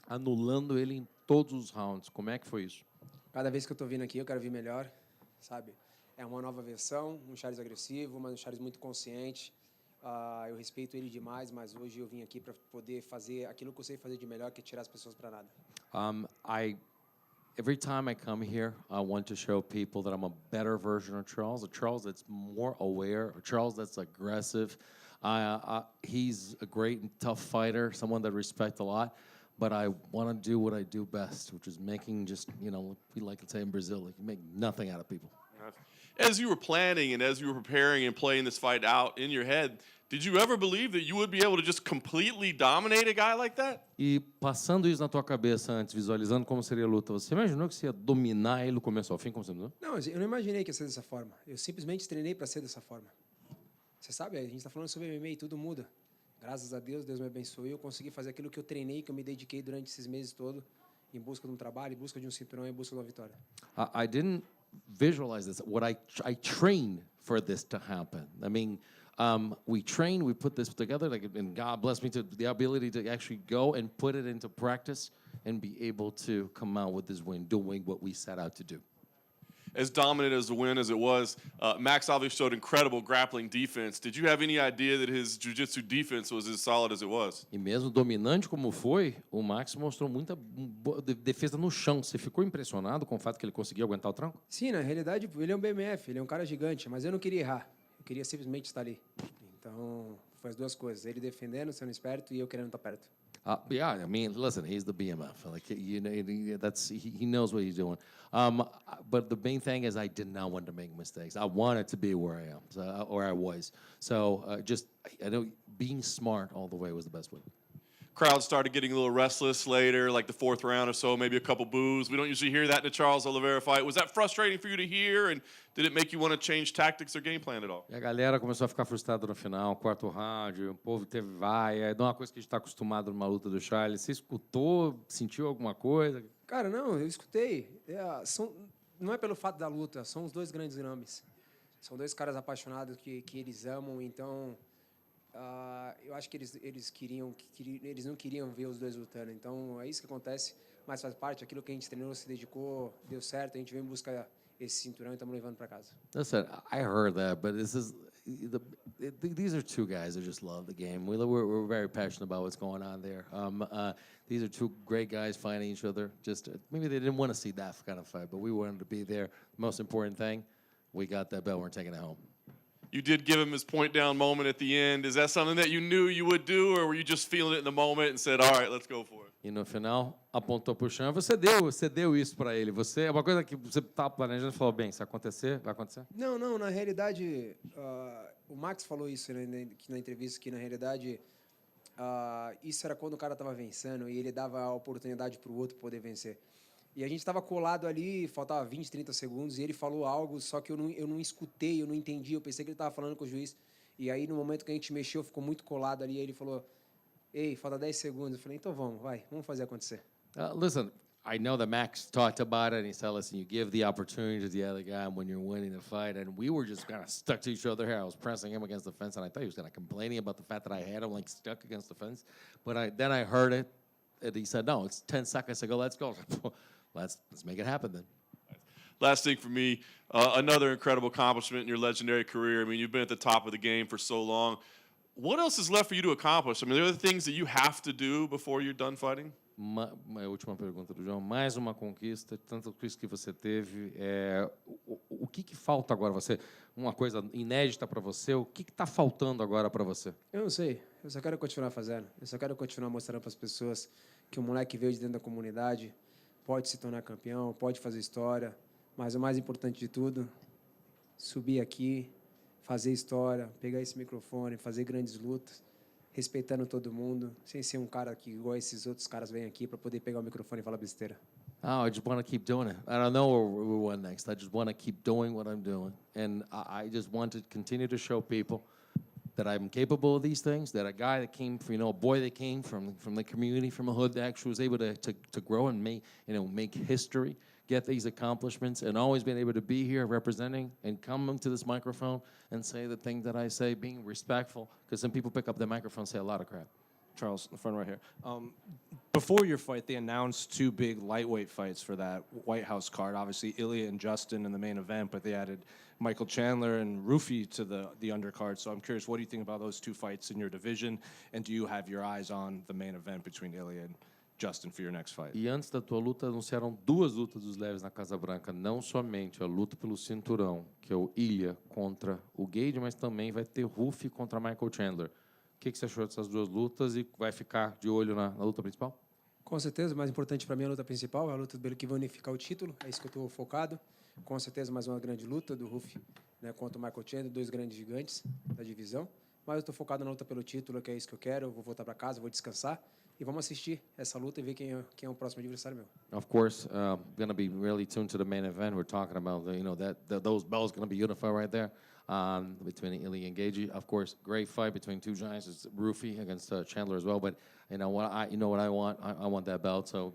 S19: anulando ele em todos os rounds. Como é que foi isso?
S20: Cada vez que eu estou vindo aqui, eu quero vir melhor, sabe? É uma nova versão, um Charles agressivo, mas um Charles muito consciente. Eu respeito ele demais, mas hoje eu vim aqui para poder fazer aquilo que eu sei fazer de melhor, que é tirar as pessoas para nada.
S19: Every time I come here, I want to show people that I'm a better version of Charles, a Charles that's more aware, a Charles that's aggressive. He's a great and tough fighter, someone that I respect a lot, but I want to do what I do best, which is making just, you know, we like to say in Brazil, like you make nothing out of people.
S1: As you were planning and as you were preparing and playing this fight out in your head, did you ever believe that you would be able to just completely dominate a guy like that?
S19: E passando isso na tua cabeça antes, visualizando como seria a luta, você imaginou que você ia dominar ele do começo ao fim, como você imaginou?
S20: Não, eu não imaginei que ia ser dessa forma. Eu simplesmente treinei para ser dessa forma. Você sabe, a gente está falando sobre MMA e tudo muda. Graças a Deus, Deus me abençoou e eu consegui fazer aquilo que eu treinei, que eu me dediquei durante esses meses todos, em busca de um trabalho, em busca de um cinturão, em busca de uma vitória.
S19: I didn't visualize this. What I trained for this to happen. I mean, we trained, we put this together, like, and God blessed me to the ability to actually go and put it into practice and be able to come out with this win, doing what we set out to do.
S1: As dominant as the win as it was, Max obviously showed incredible grappling defense. Did you have any idea that his jiu-jitsu defense was as solid as it was?
S19: E mesmo dominante como foi, o Max mostrou muita defesa no chão. Você ficou impressionado com o fato que ele conseguiu aguentar o tranco?
S20: Sim, na realidade, ele é um BMF, ele é um cara gigante, mas eu não queria errar. Eu queria simplesmente estar ali. Então, foi as duas coisas. Ele defendendo, sendo esperto, e eu querendo estar perto.
S19: Yeah, I mean, listen, he's the BMF. Like, you know, he knows what he's doing. But the main thing is, I did not want to make mistakes. I wanted to be where I am, or I was. So, I know being smart all the way was the best way.
S1: Crowd started getting a little restless later, like the fourth round or so, maybe a couple boos. We don't usually hear that in a Charles Oliveira fight. Was that frustrating for you to hear, and did it make you want to change tactics or game plan at all?
S19: E a galera começou a ficar frustrada no final, quarto round, o povo teve vaia, não é uma coisa que a gente está acostumado numa luta do Charles. Você escutou, sentiu alguma coisa?
S20: Cara, não, eu escutei. Não é pelo fato da luta, são os dois grandes nomes. São dois caras apaixonados que eles amam, então eu acho que eles não queriam ver os dois lutando. Então é isso que acontece, mas faz parte. Aquilo que a gente treinou, se dedicou, deu certo. A gente veio em busca esse cinturão e estamos levando para casa.
S19: Listen, I heard that, but these are two guys that just love the game. We're very passionate about what's going on there. These are two great guys fighting each other. Just maybe they didn't want to see that kind of fight, but we wanted to be there. The most important thing, we got that belt. We're taking it home.
S1: You did give him his point down moment at the end. Is that something that you knew you would do, or were you just feeling it in the moment and said, all right, let's go for it?
S19: E no final, apontou para o chão. Você deu isso para ele. É uma coisa que você estava planejando e falou, bem, se acontecer, vai acontecer?
S20: Não, na realidade, o Max falou isso na entrevista, que na realidade isso era quando o cara estava vencendo e ele dava a oportunidade para o outro poder vencer. E a gente estava colado ali, faltava 20, 30 segundos, e ele falou algo, só que eu não escutei, eu não entendi, eu pensei que ele estava falando com o juiz. E aí, no momento que a gente mexeu, ficou muito colado ali, e ele falou, ei, falta 10 segundos. Eu falei, então vamos fazer acontecer.
S19: Listen, I know that Max talked about it, and he said, listen, you give the opportunity to the other guy when you're winning the fight, and we were just kind of stuck to each other here. I was pressing him against the fence, and I thought he was kind of complaining about the fact that I had him, like, stuck against the fence. But then I heard it, and he said, no, it's 10 seconds. I go, let's go. Let's make it happen then.
S1: Last thing for me, another incredible accomplishment in your legendary career. I mean, you've been at the top of the game for so long. What else is left for you to accomplish? I mean, are there things that you have to do before you're done fighting?
S19: Última pergunta do João. Mais uma conquista, tanto que você teve. O que falta agora? Uma coisa inédita para você? O que está faltando agora para você?
S20: Eu não sei. Eu só quero continuar fazendo. Eu só quero continuar mostrando para as pessoas que o moleque veio de dentro da comunidade, pode se tornar campeão, pode fazer história, mas o mais importante de tudo, subir aqui, fazer história, pegar esse microfone, fazer grandes lutas, respeitando todo mundo, sem ser cara que igual esses outros caras vêm aqui para poder pegar o microfone e falar besteira.
S19: Oh, I just want to keep doing it. I don't know where we went next. I just want to keep doing what I'm doing. And I just want to continue to show people that I'm capable of these things, that a guy that came from, a boy that came from the community, from a hood, that actually was able to grow and make history, get these accomplishments, and always been able to be here representing and come to this microphone and say the things that I say, being respectful, because some people pick up the microphone and say a lot of crap.
S3: Charles, in the front right here. Before your fight, they announced 2 big lightweight fights for that White House card. Obviously, Ilya and Justin in the main event, but they added Michael Chandler and Rufy to the undercard. So I'm curious, what do you think about those 2 fights in your division? And do you have your eyes on the main event between Ilya and Justin for your next fight?
S19: E antes da tua luta, anunciaram 2 lutas dos leves na Casa Branca, não somente a luta pelo cinturão, que é o Ilya contra o Gage, mas também vai ter Rufy contra Michael Chandler. O que você achou dessas 2 lutas e vai ficar de olho na luta principal?
S20: Com certeza, o mais importante para mim é a luta principal, é a luta dele que vai unificar o título, é isso que eu estou focado. Com certeza, mais uma grande luta do Rufy, né, contra o Michael Chandler, 2 grandes gigantes da divisão. Mas eu estou focado na luta pelo título, que é isso que eu quero. Eu vou voltar para casa, vou descansar e vamos assistir essa luta e ver quem é o próximo adversário meu.
S19: Of course, going to be really tuned to the main event. We're talking about those belts going to be unified right there between Ilya and Gagey. Of course, great fight between 2 giants. It's Rufy against Chandler as well. But what I want? I want that belt. So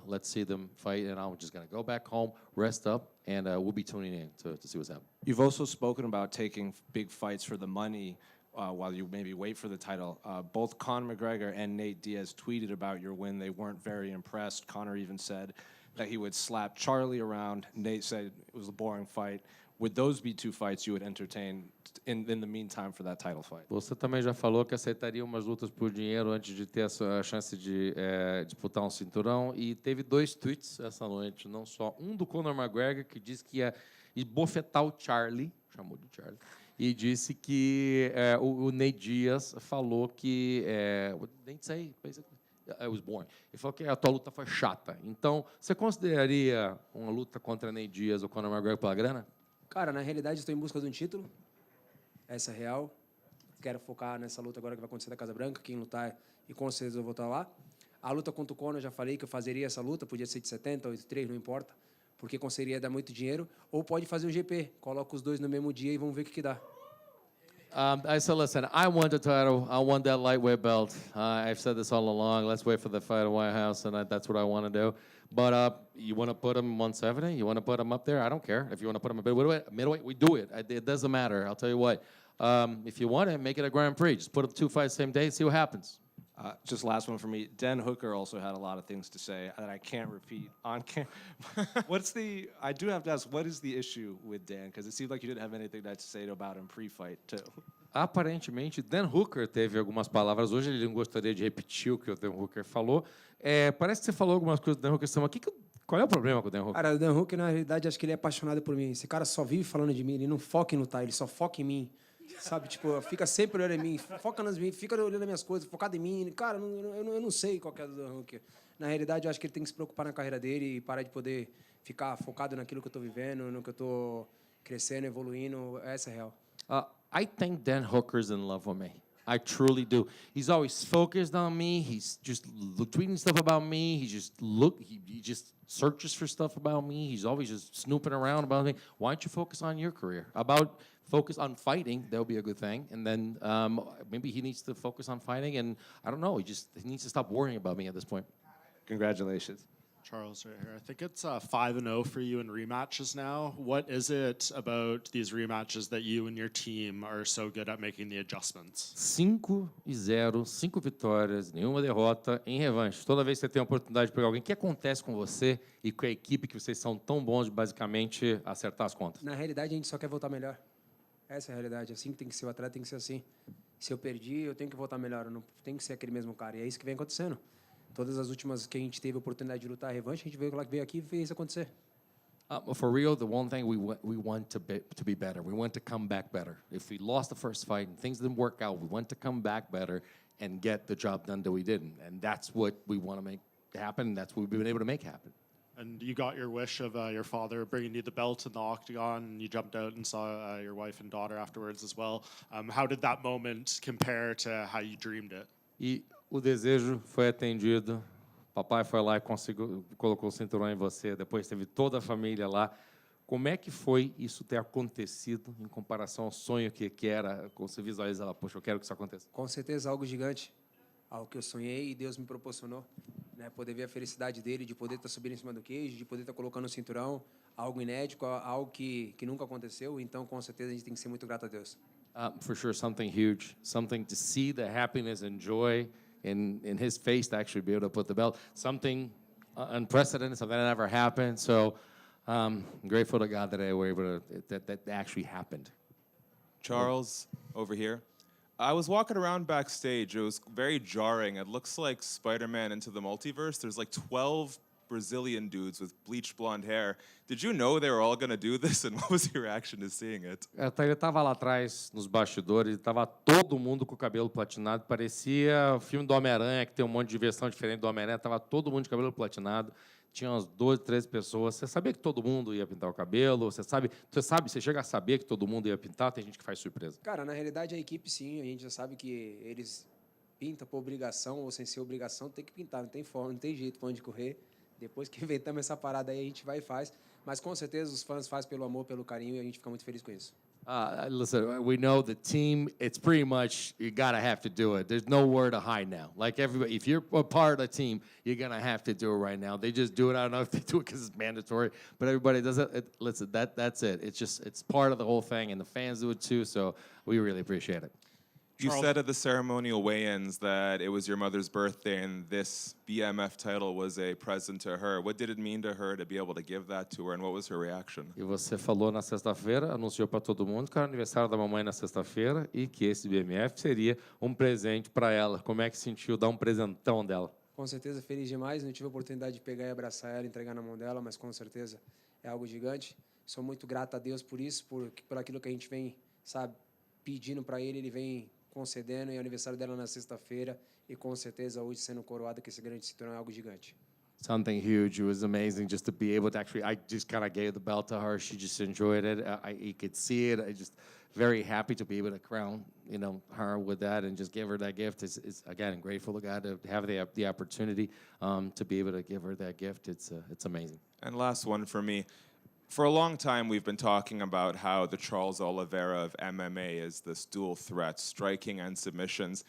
S19: let's see them fight. And I'm just going to go back home, rest up, and we'll be tuning in to see what's happening.
S3: You've also spoken about taking big fights for the money while you maybe wait for the title. Both Conor McGregor and Nate Diaz tweeted about your win. They weren't very impressed. Conor even said that he would slap Charlie around. Nate said it was a boring fight. Would those be 2 fights you would entertain in the meantime for that title fight?
S19: Você também já falou que aceitaria umas lutas por dinheiro antes de ter a chance de disputar um cinturão. E teve 2 tweets essa noite, não só. Um do Conor McGregor, que disse que ia esbofetar o Charlie, chamou de Charlie, e disse que o Nate Diaz falou que... Nate say, basically, it was boring. Ele falou que a tua luta foi chata. Então, você consideraria uma luta contra Nate Diaz ou Conor McGregor pela grana?
S20: Cara, na realidade, estou em busca de um título. Essa é real. Quero focar nessa luta agora que vai acontecer da Casa Branca. Quem lutar, e com certeza eu vou estar lá. A luta contra o Conor, já falei que eu fazeria essa luta. Podia ser de 70, 83, não importa. Porque conseguiria dar muito dinheiro. Ou pode fazer um GP. Coloca os 2 no mesmo dia e vamos ver o que dá.
S19: I said, listen, I want the title. I want that lightweight belt. I've said this all along. Let's wait for the fight at White House, and that's what I want to do. But you want to put him 170? You want to put him up there? I don't care. If you want to put him a middleweight, we do it. It doesn't matter. I'll tell you what. If you want it, make it a Grand Prix. Just put up 2 fights same day and see what happens.
S3: Just last one for me. Dan Hooker also had a lot of things to say that I can't repeat on camera. I do have to ask, what is the issue with Dan? Because it seemed like you didn't have anything to say about him pre-fight, too.
S19: Aparentemente, Dan Hooker teve algumas palavras hoje. Ele não gostaria de repetir o que o Dan Hooker falou. Parece que você falou algumas coisas do Dan Hooker. Qual é o problema com o Dan Hooker?
S20: Cara, o Dan Hooker, na realidade, acho que ele é apaixonado por mim. Esse cara só vive falando de mim. Ele não foca em lutar, ele só foca em mim. Sabe, tipo, fica sempre olhando em mim, foca nas minhas, fica olhando nas minhas coisas, focado em mim. Cara, eu não sei qual que é do Dan Hooker. Na realidade, eu acho que ele tem que se preocupar na carreira dele e parar de poder ficar focado naquilo que eu estou vivendo, no que eu estou crescendo, evoluindo. Essa é a real.
S19: I think Dan Hooker's in love with me. I truly do. He's always focused on me. He's just tweeting stuff about me. He just searches for stuff about me. He's always just snooping around about me. Why don't you focus on your career? Focus on fighting, that would be a good thing. And then maybe he needs to focus on fighting, and I don't know, he needs to stop worrying about me at this point.
S3: Congratulations.
S17: Charles, right here. I think it's 5-0 for you in rematches now. What is it about these rematches that you and your team are so good at making the adjustments?
S19: 5-0, 5 vitórias, nenhuma derrota em revanche. Toda vez que você tem a oportunidade de pegar alguém, o que acontece com você e com a equipe que vocês são tão bons de basicamente acertar as contas?
S20: Na realidade, a gente só quer voltar melhor. Essa é a realidade. Assim que tem que ser, o atleta tem que ser assim. Se eu perdi, eu tenho que voltar melhor. Eu não tenho que ser aquele mesmo cara. E é isso que vem acontecendo. Todas as últimas que a gente teve a oportunidade de lutar a revanche, a gente veio aqui e fez isso acontecer.
S19: For real, the one thing we want to be better. We want to come back better. If we lost the first fight and things didn't work out, we want to come back better and get the job done that we didn't. And that's what we want to make happen. That's what we've been able to make happen.
S17: And you got your wish of your father bringing you the belt in the octagon, and you jumped out and saw your wife and daughter afterwards as well. How did that moment compare to how you dreamed it?
S19: E o desejo foi atendido. Papai foi lá e colocou o cinturão em você. Depois teve toda a família lá. Como é que foi isso ter acontecido em comparação ao sonho que era? Como você visualiza lá, poxa, eu quero que isso aconteça.
S20: Com certeza algo gigante, algo que eu sonhei e Deus me proporcionou, né? Poder ver a felicidade dele, de poder estar subindo em cima do cage, de poder estar colocando o cinturão, algo inédito, algo que nunca aconteceu. Então, com certeza, a gente tem que ser muito grato a Deus.
S19: For sure, something huge, something to see the happiness and joy in his face to actually be able to put the belt, something unprecedented, something that never happened. So I'm grateful to God that I were able to, that actually happened.
S21: Charles, over here. I was walking around backstage. It was very jarring. It looks like Spider-Man Into the Multiverse. There's like 12 Brazilian dudes with bleached blonde hair. Did you know they were all going to do this, and what was your reaction to seeing it?
S19: Ele estava lá atrás, nos bastidores, estava todo mundo com o cabelo platinado. Parecia o filme do Homem-Aranha, que tem um monte de versão diferente do Homem-Aranha. Estava todo mundo de cabelo platinado. Tinha umas 12, 13 pessoas. Você sabia que todo mundo ia pintar o cabelo? Você chega a saber que todo mundo ia pintar? Tem gente que faz surpresa.
S20: Cara, na realidade, a equipe, sim. A gente já sabe que eles pintam por obrigação ou sem ser obrigação. Tem que pintar, não tem forma, não tem jeito para onde correr. Depois que inventamos essa parada aí, a gente vai e faz. Mas, com certeza, os fãs fazem pelo amor, pelo carinho, e a gente fica muito feliz com isso.
S19: Listen, we know the team, it's pretty much, you gotta have to do it. There's nowhere to hide now. Like everybody, if you're a part of the team, you're gonna have to do it right now. They just do it. I don't know if they do it because it's mandatory, but everybody does it. Listen, that's it. It's part of the whole thing, and the fans do it too, so we really appreciate it.
S21: You said at the ceremonial weigh-ins that it was your mother's birthday and this BMF title was a present to her. What did it mean to her to be able to give that to her, and what was her reaction?
S19: E você falou na sexta-feira, anunciou para todo mundo que era aniversário da mamãe na sexta-feira e que esse BMF seria um presente para ela. Como é que sentiu dar um presentão dela?
S20: Com certeza, feliz demais. Não tive a oportunidade de pegar e abraçar ela, entregar na mão dela, mas com certeza é algo gigante. Sou muito grato a Deus por isso, por aquilo que a gente vem, sabe, pedindo para ele vem concedendo, e o aniversário dela na sexta-feira, e com certeza hoje sendo coroada com esse grande cinturão é algo gigante.
S19: Something huge. It was amazing just to be able to actually, I just kind of gave the belt to her. She just enjoyed it. You could see it. I just very happy to be able to crown, her with that and just give her that gift. It's again, grateful to God to have the opportunity to be able to give her that gift. It's amazing.
S21: And last one for me. For a long time, we've been talking about how the Charles Oliveira of MMA is this dual threat, striking and submissions.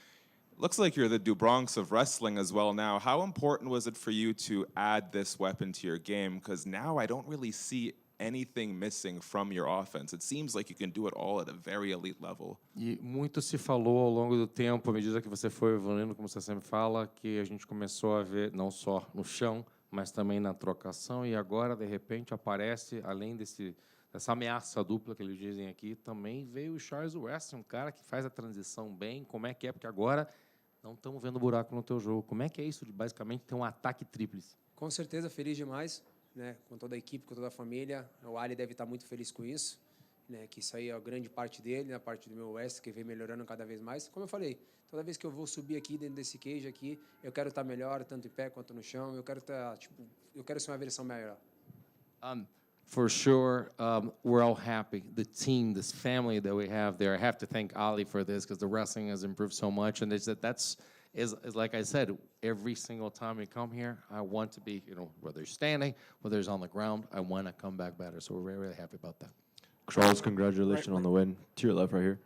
S21: Looks like you're the Dubronx of wrestling as well now. How important was it for you to add this weapon to your game? Because now I don't really see anything missing from your offense. It seems like you can do it all at a very elite level.
S19: E muito se falou ao longo do tempo, à medida que você foi evoluindo, como você sempre fala, que a gente começou a ver, não só no chão, mas também na trocação, e agora, de repente, aparece, além dessa ameaça dupla que eles dizem aqui, também veio o Charles West, um cara que faz a transição bem. Como é que é? Porque agora não estamos vendo buraco no teu jogo. Como é que é isso de, basicamente, ter um ataque tríplice?
S20: Com certeza, feliz demais, né? Com toda a equipe, com toda a família. O Ali deve estar muito feliz com isso, né? Que isso aí é a grande parte dele, a parte do meu West, que vem melhorando cada vez mais. Como eu falei, toda vez que eu vou subir aqui dentro desse cage aqui, eu quero estar melhor, tanto em pé quanto no chão. Eu quero estar, eu quero ser uma versão melhor.
S19: For sure, we're all happy. The team, this family that we have there. I have to thank Ali for this because the wrestling has improved so much, and that's like I said, every single time we come here, I want to be, whether it's standing, whether it's on the ground, I want to come back better. So we're really, really happy about that.
S14: Charles, congratulations on the win. To your left right here.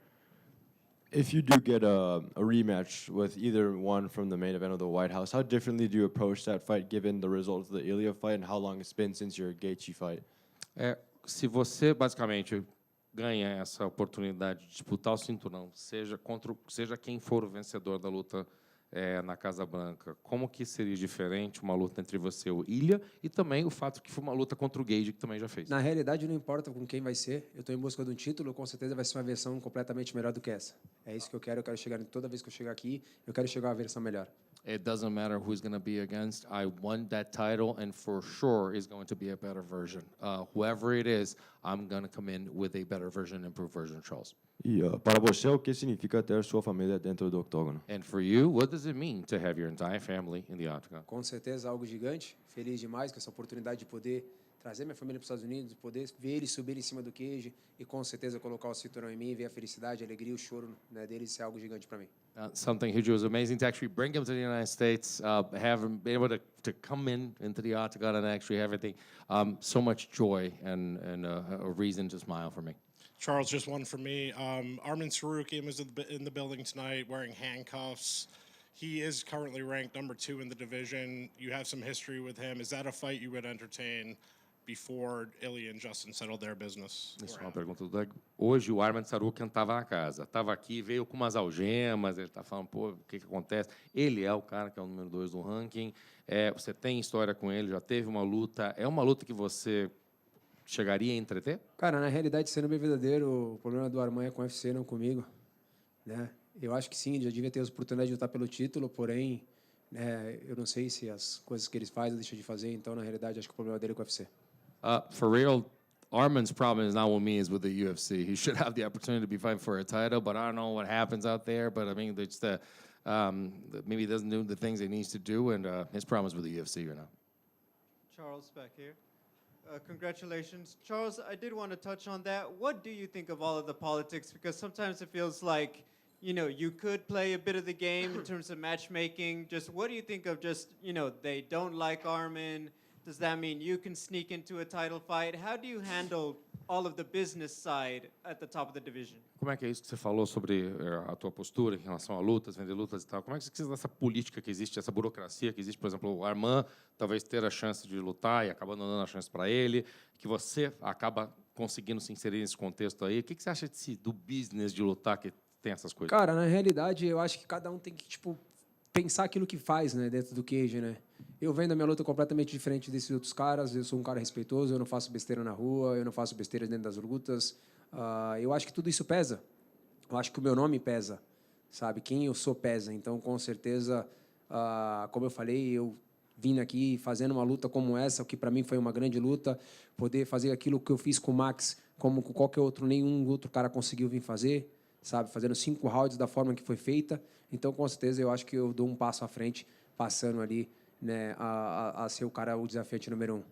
S14: If you do get a rematch with either one from the main event of the White House, how differently do you approach that fight given the results of the Ilya fight and how long it's been since your Gaethje fight?
S19: Se você, basicamente, ganha essa oportunidade de disputar o cinturão, seja quem for o vencedor da luta na Casa Branca, como que seria diferente uma luta entre você e o Ilya e também o fato que foi uma luta contra o Gaethje, que também já fez?
S20: Na realidade, não importa com quem vai ser. Eu estou em busca de um título, com certeza vai ser uma versão completamente melhor do que essa. É isso que eu quero chegar, toda vez que eu chegar aqui, eu quero chegar a uma versão melhor.
S19: It doesn't matter who's going to be against. I won that title, and for sure is going to be a better version. Whoever it is, I'm going to come in with a better version, improved version of Charles.
S14: E para você, o que significa ter sua família dentro do octógono?
S19: And for you, what does it mean to have your entire family in the octagon?
S20: Com certeza algo gigante. Feliz demais com essa oportunidade de poder trazer minha família para os Estados Unidos, poder ver eles subir em cima do cage e com certeza colocar o cinturão em mim, ver a felicidade, a alegria, o choro, né, deles, isso é algo gigante para mim.
S19: Something huge. It was amazing to actually bring him to the United States, have him be able to come into the octagon and actually have everything. So much joy and a reason to smile for me.
S10: Charles, just one for me. Arman Sarukian was in the building tonight wearing handcuffs. He is currently ranked number 2 in the division. You have some history with him. Is that a fight you would entertain before Ilya and Justin settled their business?
S19: Isso é uma pergunta do Doug. Hoje o Arman Sarukian estava na casa. Estava aqui, veio com umas algemas. Ele está falando, pô, o que acontece? Ele é o cara que é o número 2 do ranking. Você tem história com ele, já teve uma luta. É uma luta que você chegaria a entreter?
S20: Cara, na realidade, sendo bem verdadeiro, o problema do Arman é com o UFC, não comigo, né? Eu acho que sim, já devia ter a oportunidade de lutar pelo título, porém, né, eu não sei se as coisas que eles fazem deixam de fazer, então, na realidade, acho que o problema dele é com o UFC.
S19: For real, Arman's problem is not with me, it's with the UFC. He should have the opportunity to be fighting for a title, but I don't know what happens out there. But I mean, it's maybe he doesn't do the things he needs to do, and his problem is with the UFC right now.
S4: Charles back here. Congratulations. Charles, I did want to touch on that. What do you think of all of the politics? Because sometimes it feels like, you know, you could play a bit of the game in terms of matchmaking. Just what do you think of just, you know, they don't like Arman. Does that mean you can sneak into a title fight? How do you handle all of the business side at the top of the division?
S19: Como é que é isso que você falou sobre a tua postura em relação a lutas, vender lutas e tal? Como é que você precisa dessa política que existe, essa burocracia que existe? Por exemplo, o Arman talvez ter a chance de lutar e acaba não dando a chance para ele, que você acaba conseguindo se inserir nesse contexto aí. O que você acha do business de lutar que tem essas coisas?
S20: Cara, na realidade, eu acho que cada um tem que, tipo, pensar aquilo que faz, né, dentro do cage, né? Eu vendo a minha luta completamente diferente desses outros caras. Eu sou um cara respeitoso, eu não faço besteira na rua, eu não faço besteira dentro das lutas. Eu acho que tudo isso pesa. Eu acho que o meu nome pesa, sabe? Quem eu sou pesa. Então, com certeza, como eu falei, eu vim aqui fazendo uma luta como essa, o que para mim foi uma grande luta, poder fazer aquilo que eu fiz com o Max, como com qualquer outro, nenhum outro cara conseguiu vir fazer, sabe? Fazendo 5 rounds da forma que foi feita. Então, com certeza, eu acho que eu dou um passo à frente, passando ali, né, a ser o cara, o desafiante número 1.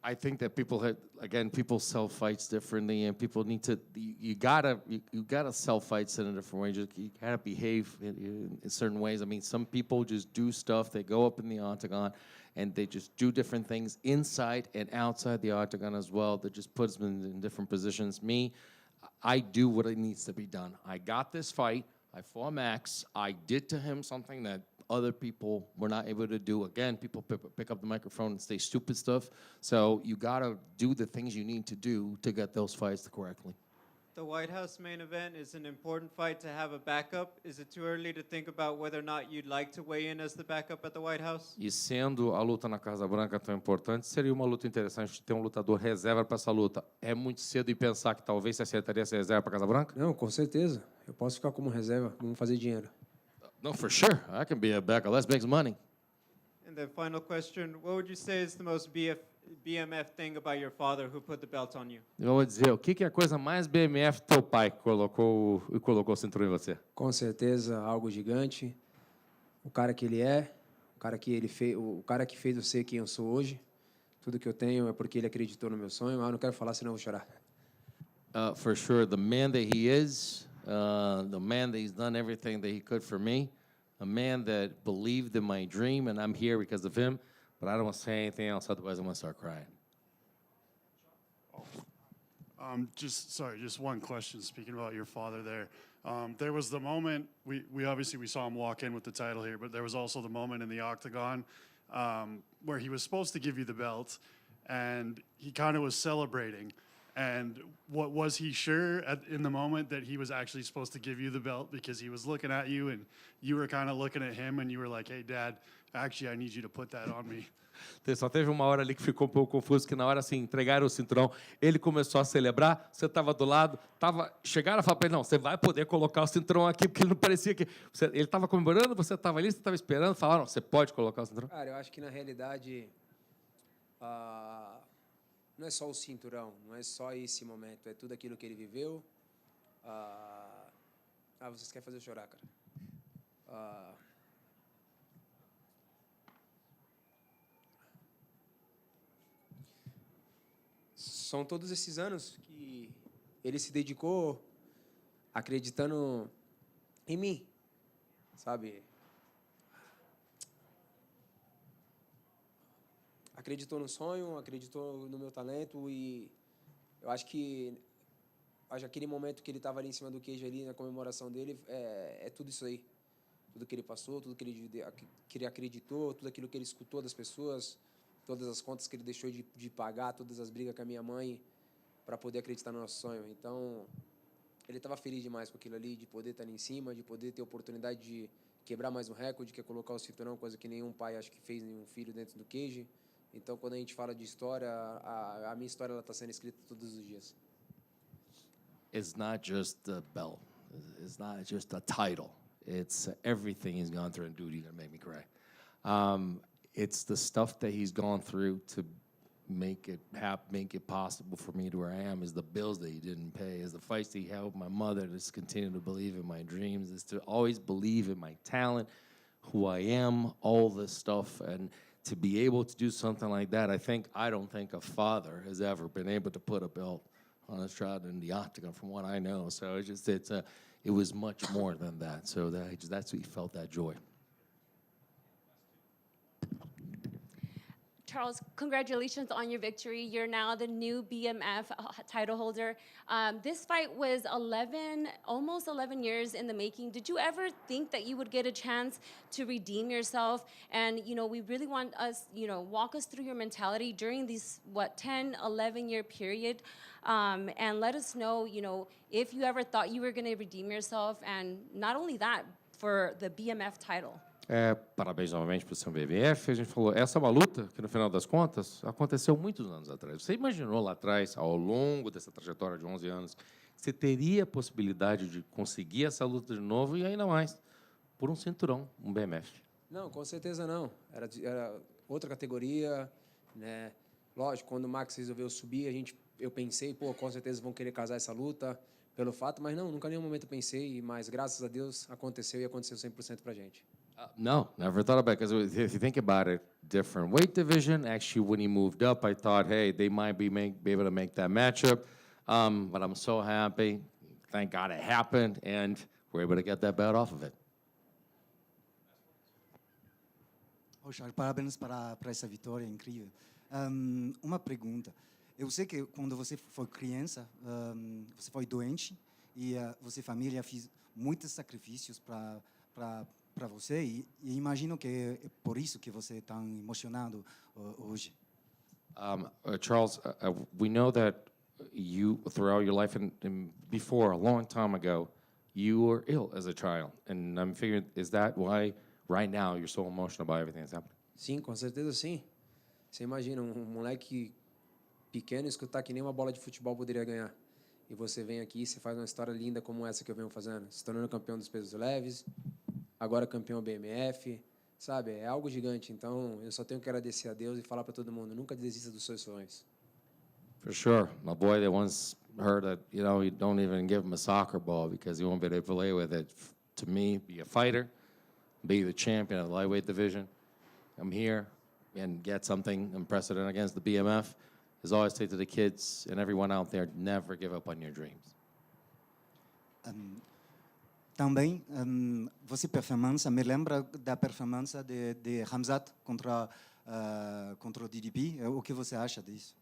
S19: I think that people sell fights differently, and people need to. You gotta sell fights in a different way. You gotta behave in certain ways. I mean, some people just do stuff. They go up in the octagon, and they just do different things inside and outside the octagon as well. That just puts them in different positions. Me, I do what it needs to be done. I got this fight. I fought Max. I did to him something that other people were not able to do. Again, people pick up the microphone and say stupid stuff. So you got to do the things you need to do to get those fights correctly.
S4: The White House main event is an important fight to have a backup. Is it too early to think about whether or not you'd like to weigh in as the backup at the White House?
S19: E sendo a luta na Casa Branca tão importante, seria uma luta interessante ter um lutador reserva para essa luta. É muito cedo em pensar que talvez você acertaria essa reserva para Casa Branca?
S20: Não, com certeza. Eu posso ficar como reserva, vamos fazer dinheiro.
S19: No, for sure. I can be a backup. Let's make some money.
S4: And the final question, what would you say is the most BMF thing about your father who put the belt on you?
S19: Eu vou dizer, o que é a coisa mais BMF do teu pai que colocou o cinturão em você?
S20: Com certeza, algo gigante. O cara que ele é, o cara que fez eu ser quem eu sou hoje. Tudo que eu tenho é porque ele acreditou no meu sonho. Mas eu não quero falar, senão eu vou chorar.
S19: For sure, the man that he is, the man that he's done everything that he could for me, a man that believed in my dream, and I'm here because of him. But I don't want to say anything else, otherwise I'm going to start crying.
S6: Just one question, speaking about your father there. There was the moment, we obviously saw him walk in with the title here, but there was also the moment in the octagon where he was supposed to give you the belt, and he kind of was celebrating. And what was he sure in the moment that he was actually supposed to give you the belt, because he was looking at you and you were kind of looking at him and you were like, hey, Dad, Actually, I need you to put that on me.
S2: Só teve uma hora ali que ficou um pouco confuso, que na hora, assim, entregaram o cinturão, ele começou a celebrar, você estava do lado, chegaram a falar para ele, não, você vai poder colocar o cinturão aqui, porque ele não parecia que... ele estava comemorando, você estava ali, você estava esperando, falaram, você pode colocar o cinturão?
S20: Cara, eu acho que na realidade não é só o cinturão, não é só esse momento, é tudo aquilo que ele viveu. Vocês querem fazer eu chorar, cara. São todos esses anos que ele se dedicou acreditando em mim, sabe? Acreditou no sonho, acreditou no meu talento e eu acho que aquele momento que ele estava ali em cima do queijo ali na comemoração dele é tudo isso aí, tudo que ele passou, tudo que ele acreditou, tudo aquilo que ele escutou das pessoas, todas as contas que ele deixou de pagar, todas as brigas com a minha mãe para poder acreditar no nosso sonho. Então ele estava feliz demais com aquilo ali, de poder estar ali em cima, de poder ter a oportunidade de quebrar mais um recorde, que é colocar o cinturão, coisa que nenhum pai acho que fez, nenhum filho dentro do cage. Então, quando a gente fala de história, a minha história ela está sendo escrita todos os dias.
S19: It's not just the belt. It's not just a title. It's everything he's gone through. And dude, you're gonna make me cry. It's the stuff that he's gone through to make it possible for me to where I am. Is the bills that he didn't pay. Is the fights that he had with my mother. Is continue to believe in my dreams. Is to always believe in my talent, who I am, all this stuff, and to be able to do something like that, I don't think a father has ever been able to put a belt on his child in the octagon, from what I know. So it was much more than that. So that's what he felt, that joy.
S22: Charles, congratulations on your victory. You're now the new BMF title holder. This fight was almost 11 years in the making. Did you ever think that you would get a chance to redeem yourself? And, we really want us, walk us through your mentality during these, 10, 11-year period. And let us know, if you ever thought you were going to redeem yourself. And not only that, for the BMF title.
S2: Parabéns novamente para o seu BBF. A gente falou, essa é uma luta que, no final das contas, aconteceu muitos anos atrás. Você imaginou lá atrás, ao longo dessa trajetória de 11 anos, você teria a possibilidade de conseguir essa luta de novo e ainda mais por um cinturão, um BMF?
S20: Não, com certeza não. Era outra categoria, né? Lógico, quando o Max resolveu subir, eu pensei, com certeza vão querer casar essa luta pelo fato, mas não, nunca em nenhum momento pensei, mas graças a Deus aconteceu e aconteceu 100% pra gente.
S2: No, never thought about it, because if you think about it, different weight division. Actually, when he moved up, I thought, hey, they might be able to make that matchup. But I'm so happy. Thank God it happened, and we're able to get that belt off of it.
S5: Charles, parabéns para essa vitória incrível. Uma pergunta. Eu sei que quando você foi criança, você foi doente e você família fez muitos sacrifícios para você e imagino que é por isso que você é tão emocionado hoje.
S2: Charles, we know that you, throughout your life and before, a long time ago, you were ill as a child. And I'm figuring, is that why right now you're so emotional about everything that's happening?
S20: Sim, com certeza sim. Você imagina um moleque pequeno escutar que nem uma bola de futebol poderia ganhar. E você vem aqui e você faz uma história linda como essa que eu venho fazendo. Se tornando campeão dos pesos leves, agora campeão BMF, sabe? É algo gigante. Então, eu só tenho que agradecer a Deus e falar para todo mundo, nunca desista dos seus sonhos.
S2: For sure. My boy that once heard that, you don't even give him a soccer ball because he won't be able to play with it. To me, be a fighter, be the champion of the lightweight division, come here and get something unprecedented against the BMF, is always say to the kids and everyone out there, never give up on your dreams.
S5: Também, você performance me lembra da performance de Khamzat contra o DDP. O que você acha disso?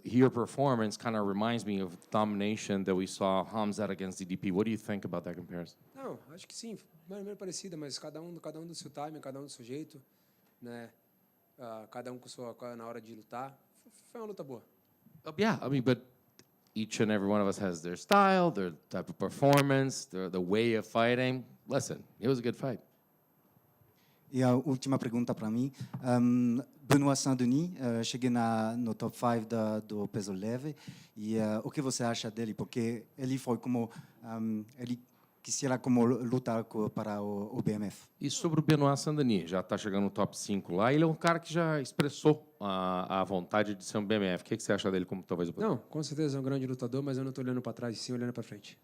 S2: Your performance kind of reminds me of the domination that we saw Khamzat against DDP. What do you think about that comparison?
S20: Não, acho que sim, mais ou menos parecida, mas cada um do seu time, cada um do seu jeito, né? Cada um com sua na hora de lutar. Foi uma luta boa.
S2: Yeah, I mean, but each and every one of us has their style, their type of performance, the way of fighting. Listen, it was a good fight.
S5: E a última pergunta para mim. Benoit Saint-Denis, cheguei no top 5 do peso leve. E o que você acha dele? Porque ele foi como... ele quisiera como lutar para o BMF.
S2: E sobre o Benoit Saint-Denis, já está chegando no top 5 lá. Ele é um cara que já expressou a vontade de ser um BMF. O que você acha dele como talvez...
S20: Não, com certeza é um grande lutador, mas eu não estou olhando para trás, sim olhando para frente.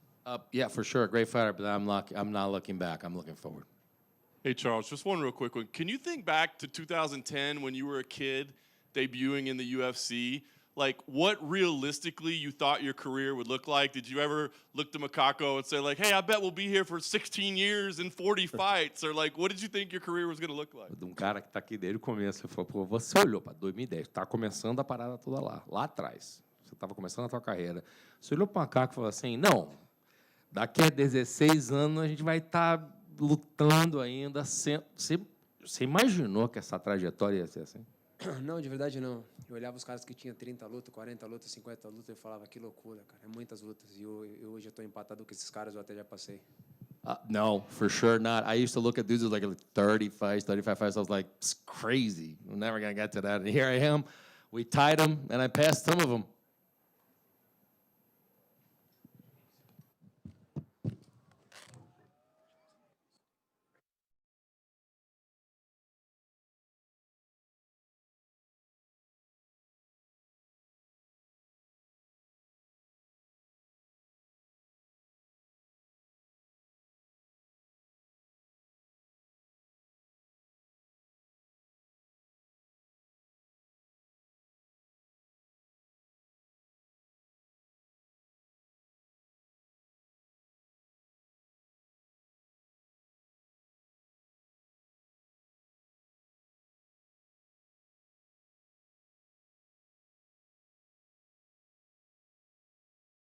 S2: Yeah, for sure. Great fighter, but I'm not looking back. I'm looking forward.
S1: Hey, Charles, just one real quick one. Can you think back to 2010 when you were a kid debuting in the UFC? Like, what realistically you thought your career would look like? Did you ever look to Macaco and say, like, hey, I bet we'll be here for 16 years and 40 fights? Or, like, what did you think your career was going to look like?
S2: De um cara que está aqui desde o começo. Você falou, pô, você olhou para 2010, está começando a parada toda lá atrás. Você estava começando a tua carreira. Você olhou para o Macaco e falou assim, não, daqui a 16 anos a gente vai estar lutando ainda. Você imaginou que essa trajetória ia ser assim?
S20: Não, de verdade não. Eu olhava os caras que tinham 30 lutas, 40 lutas, 50 lutas e falava, que loucura, cara, é muitas lutas. E eu hoje eu estou empatado com esses caras, eu até já passei.
S2: No, for sure not. I used to look at dudes with like 30 fights, 35 fights. I was like, it's crazy. We're never going to get to that. And here I am. We tied them, and I passed some of them.